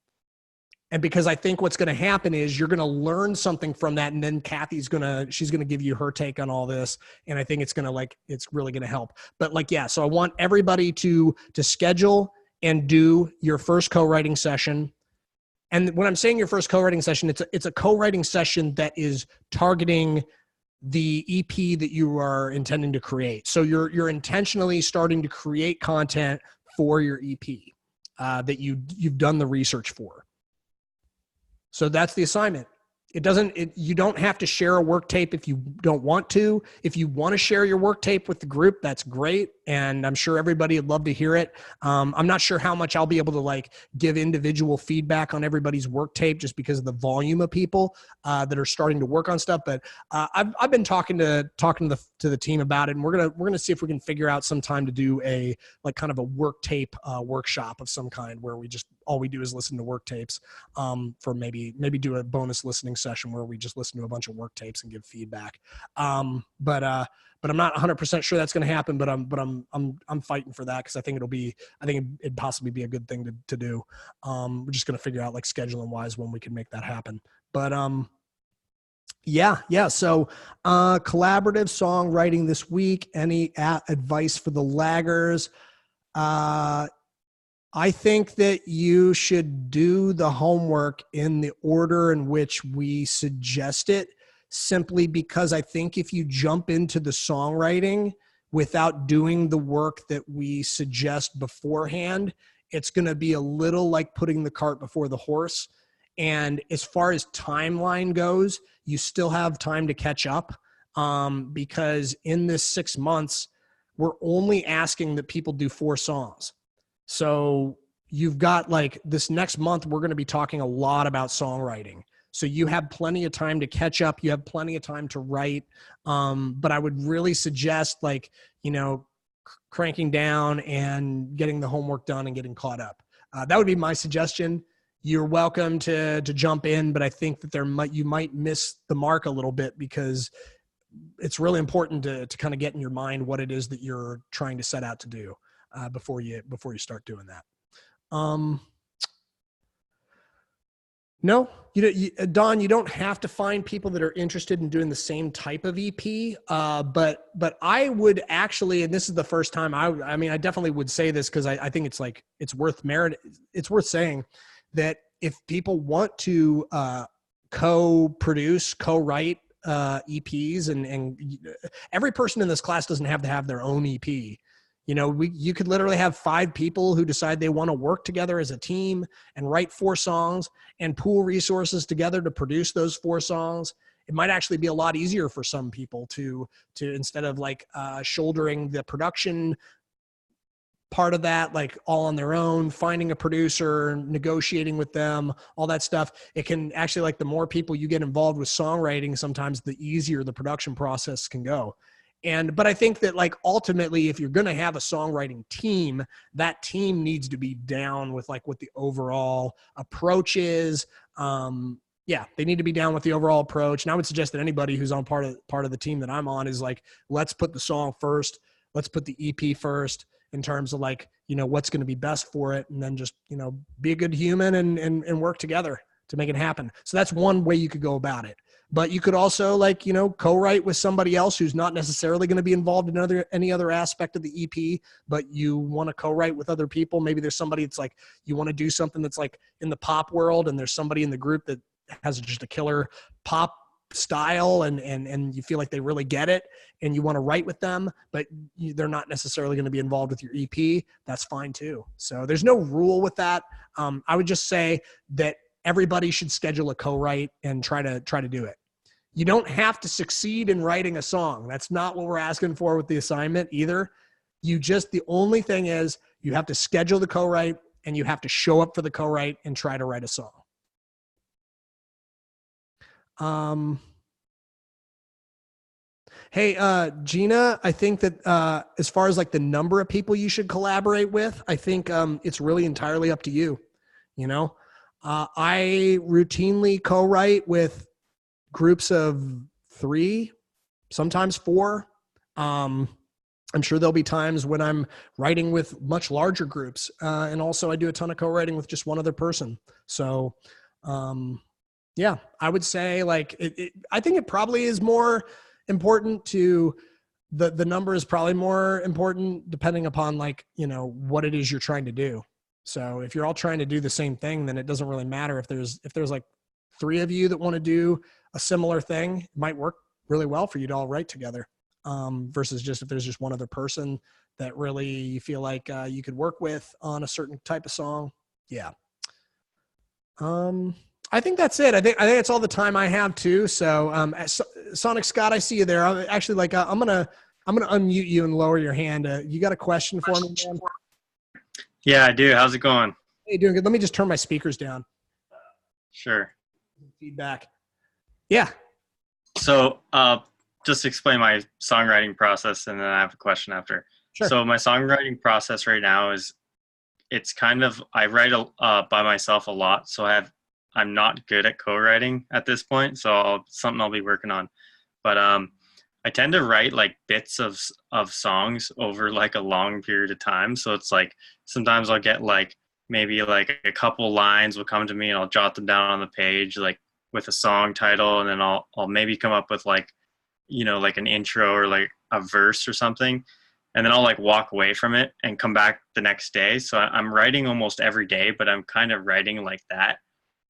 And because I think what's going to happen is you're going to learn something from that. And then she's going to give you her take on all this. And I think it's really going to help. But like, yeah, so I want everybody to schedule and do your first co-writing session. And when I'm saying your first co-writing session, it's a co-writing session that is targeting the EP that you are intending to create. So you're intentionally starting to create content for your EP that you've done the research for. So that's the assignment. You don't have to share a work tape if you don't want to. If you want to share your work tape with the group, that's great. And I'm sure everybody would love to hear it. I'm not sure how much I'll be able to like give individual feedback on everybody's work tape just because of the volume of people that are starting to work on stuff. But I've been talking to the team about it, and we're gonna see if we can figure out some time to do a like kind of a work tape workshop of some kind where all we do is listen to work tapes for maybe do a bonus listening session where we just listen to a bunch of work tapes and give feedback. But I'm not 100% sure that's going to happen, but I'm fighting for that because I think it'd possibly be a good thing to do. We're just going to figure out like scheduling wise when we can make that happen. But yeah. So collaborative songwriting this week. Any advice for the laggers? I think that you should do the homework in the order in which we suggest it. simply because I think if you jump into the songwriting without doing the work that we suggest beforehand, it's going to be a little like putting the cart before the horse. And as far as timeline goes, you still have time to catch up, because in this 6 months, we're only asking that people do 4 songs. So you've got like this next month, we're going to be talking a lot about songwriting. So you have plenty of time to catch up. You have plenty of time to write. But I would really suggest like, cranking down and getting the homework done and getting caught up. That would be my suggestion. You're welcome to jump in, but I think that you might miss the mark a little bit, because it's really important to kind of get in your mind what it is that you're trying to set out to do before you start doing that. No, Don, you don't have to find people that are interested in doing the same type of EP. But I would actually, and this is the first time I definitely would say this, because I think it's worth saying that if people want to co-produce, co-write EPs, and every person in this class doesn't have to have their own EP. You could literally have 5 people who decide they want to work together as a team and write 4 songs and pool resources together to produce those 4 songs. It might actually be a lot easier for some people to instead of like shouldering the production part of that, like all on their own, finding a producer, negotiating with them, all that stuff. It can actually, like, the more people you get involved with songwriting, sometimes the easier the production process can go. But I think that, like, ultimately, if you're going to have a songwriting team, that team needs to be down with like what the overall approach is. Yeah, they need to be down with the overall approach. And I would suggest that anybody who's on part of the team that I'm on is like, let's put the song first. Let's put the EP first, in terms of like, what's going to be best for it. And then just, be a good human and work together to make it happen. So that's one way you could go about it. But you could also, like, co-write with somebody else who's not necessarily going to be involved in any other aspect of the EP, but you want to co-write with other people. Maybe there's somebody that's like, you want to do something that's like in the pop world, and there's somebody in the group that has just a killer pop style, and you feel like they really get it, and you want to write with them, but they're not necessarily going to be involved with your EP. That's fine too. So there's no rule with that. I would just say that everybody should schedule a co-write and try to do it. You don't have to succeed in writing a song. That's not what we're asking for with the assignment either. The only thing is you have to schedule the co-write, and you have to show up for the co-write and try to write a song. Hey, Gina, I think that as far as like the number of people you should collaborate with, I think it's really entirely up to you. I routinely co-write with groups of 3, sometimes 4. I'm sure there'll be times when I'm writing with much larger groups. And also I do a ton of co-writing with just one other person. So, yeah, I would say like I think it probably is more important to the number is probably more important depending upon like, what it is you're trying to do. So if you're all trying to do the same thing, then it doesn't really matter if there's like 3 of you that want to do a similar thing. It might work really well for you to all write together, versus just if there's just one other person that really you feel like you could work with on a certain type of song. Yeah. I think that's it. I think that's all the time I have too. So, Sonic Scott, I see you there. I'm actually like, I'm gonna unmute you and lower your hand. You got a question for me, man? Yeah, I do. How's it going? Hey, doing good. Let me just turn my speakers down. Sure. Feedback. Yeah. So, just explain my songwriting process, and then I have a question after. Sure. So my songwriting process right now is, it's kind of, I write by myself a lot. So I'm not good at co-writing at this point. So something I'll be working on, but, I tend to write like bits of songs over like a long period of time. So it's like, sometimes I'll get like, maybe like a couple lines will come to me, and I'll jot them down on the page, like with a song title. And then I'll maybe come up with like, like an intro or like a verse or something. And then I'll like walk away from it and come back the next day. So I'm writing almost every day, but I'm kind of writing like that.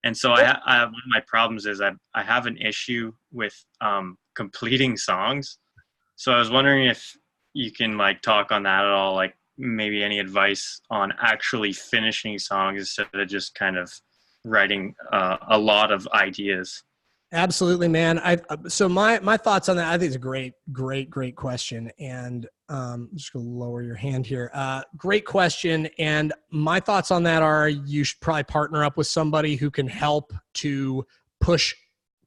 And so I one of my problems is I have an issue with completing songs. So I was wondering if you can like talk on that at all, like maybe any advice on actually finishing songs instead of just kind of writing a lot of ideas. Absolutely, man. So my thoughts on that, I think it's a great question. And I'm just gonna lower your hand here. Great question. And my thoughts on that are you should probably partner up with somebody who can help to push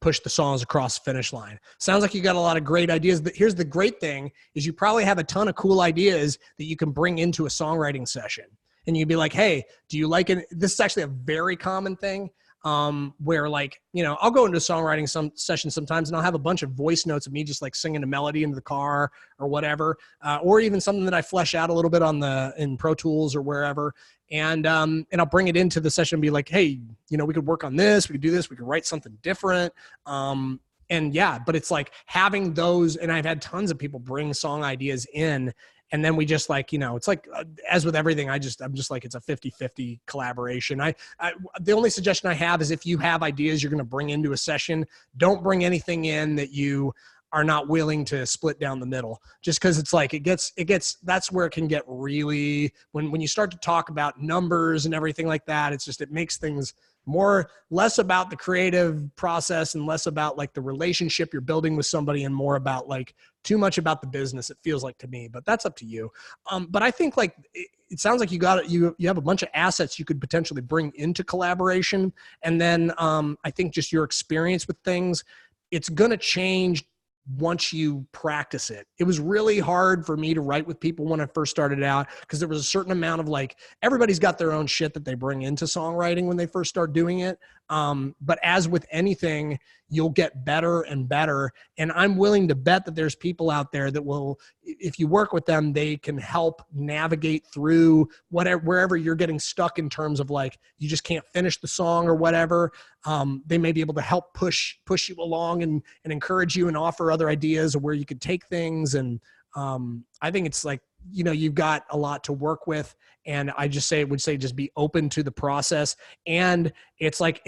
the songs across the finish line. Sounds like you got a lot of great ideas, but here's the great thing is you probably have a ton of cool ideas that you can bring into a songwriting session. And you'd be like, hey, do you like it? This is actually a very common thing. Where like, you know, I'll go into a songwriting session sometimes and I'll have a bunch of voice notes of me just like singing a melody into the car or whatever, or even something that I flesh out a little bit in Pro Tools or wherever. And I'll bring it into the session and be like, hey, you know, we could work on this, we could do this, we could write something different. And yeah, but it's like having those, and I've had tons of people bring song ideas in. And then we just like, you know, it's like, as with everything, I'm just like, it's a 50-50 collaboration. The only suggestion I have is if you have ideas you're going to bring into a session, don't bring anything in that you are not willing to split down the middle, just because it's like, it gets, that's where it can get really, when you start to talk about numbers and everything like that, it's just, it makes things less about the creative process and less about like the relationship you're building with somebody and more about like too much about the business, it feels like to me, but that's up to you. But I think like, it sounds like you have a bunch of assets you could potentially bring into collaboration. And then I think just your experience with things, it's going to change once you practice it. It was really hard for me to write with people when I first started out because there was a certain amount of like, everybody's got their own shit that they bring into songwriting when they first start doing it. But as with anything, you'll get better and better. And I'm willing to bet that there's people out there that will, if you work with them, they can help navigate through wherever you're getting stuck in terms of like, you just can't finish the song or whatever. They may be able to help push you along and encourage you and offer other ideas of where you could take things. And I think it's like, you know, you've got a lot to work with. And I would say just be open to the process. And it's like,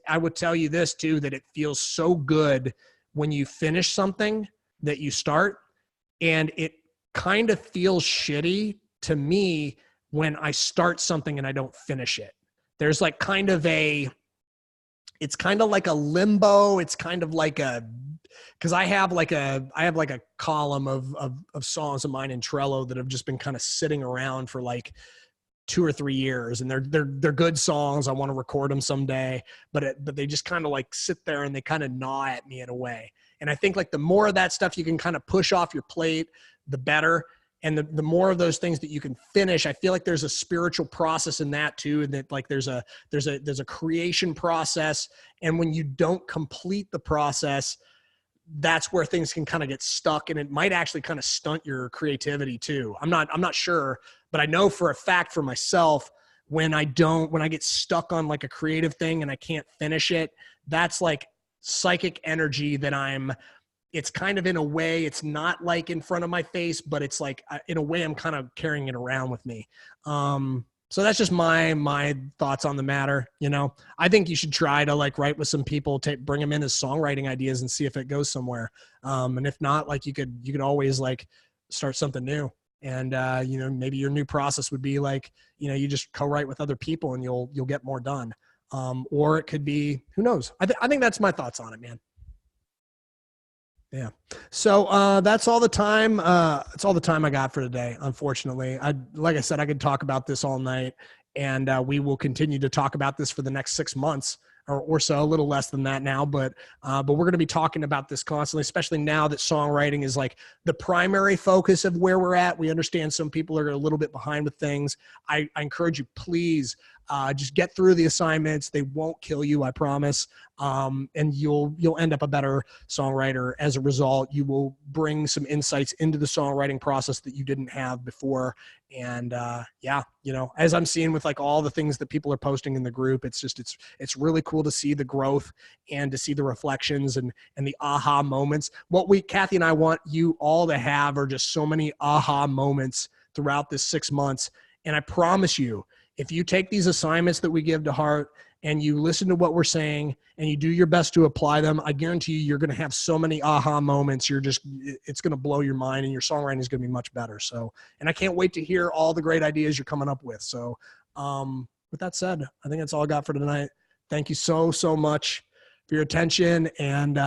I would tell you this too, that it feels so good when you finish something that you start, and it kind of feels shitty to me when I start something and I don't finish it. There's like it's kind of like a limbo. It's kind of like because I have like a column of songs of mine in Trello that have just been kind of sitting around for like 2 or 3 years, and they're good songs. I want to record them someday, but they just kind of like sit there and they kind of gnaw at me in a way. And I think like the more of that stuff you can kind of push off your plate, the better. And the more of those things that you can finish, I feel like there's a spiritual process in that too. And that like there's a creation process. And when you don't complete the process, that's where things can kind of get stuck, and it might actually kind of stunt your creativity too. I'm not sure, but I know for a fact for myself, when I get stuck on like a creative thing and I can't finish it, that's like psychic energy that it's kind of in a way, it's not like in front of my face, but it's like in a way I'm kind of carrying it around with me. So that's just my thoughts on the matter. You know, I think you should try to like write with some people, bring them in as songwriting ideas and see if it goes somewhere. And if not, like you could always like start something new. And, you know, maybe your new process would be like, you know, you just co-write with other people and you'll get more done. Or it could be, who knows? I think that's my thoughts on it, man. Yeah. So that's all the time. It's all the time I got for today. Unfortunately, like I said, I could talk about this all night, and we will continue to talk about this for the next 6 months or so, a little less than that now. But we're going to be talking about this constantly, especially now that songwriting is like the primary focus of where we're at. We understand some people are a little bit behind with things. I encourage you, please. Just get through the assignments. They won't kill you, I promise. And you'll end up a better songwriter. As a result, you will bring some insights into the songwriting process that you didn't have before. And yeah, you know, as I'm seeing with like all the things that people are posting in the group, it's really cool to see the growth and to see the reflections and the aha moments. What Kathy and I want you all to have are just so many aha moments throughout this 6 months. And I promise you, if you take these assignments that we give to heart and you listen to what we're saying and you do your best to apply them, I guarantee you, you're going to have so many aha moments. It's going to blow your mind, and your songwriting is going to be much better. So, and I can't wait to hear all the great ideas you're coming up with. So, with that said, I think that's all I got for tonight. Thank you so much for your attention, and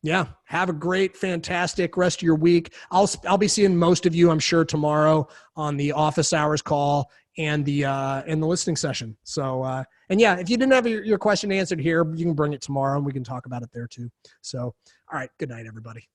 yeah, have a great, fantastic rest of your week. I'll be seeing most of you, I'm sure, tomorrow on the office hours call and the listening session. So, and yeah, if you didn't have your question answered here, you can bring it tomorrow and we can talk about it there too. So, all right, good night, everybody.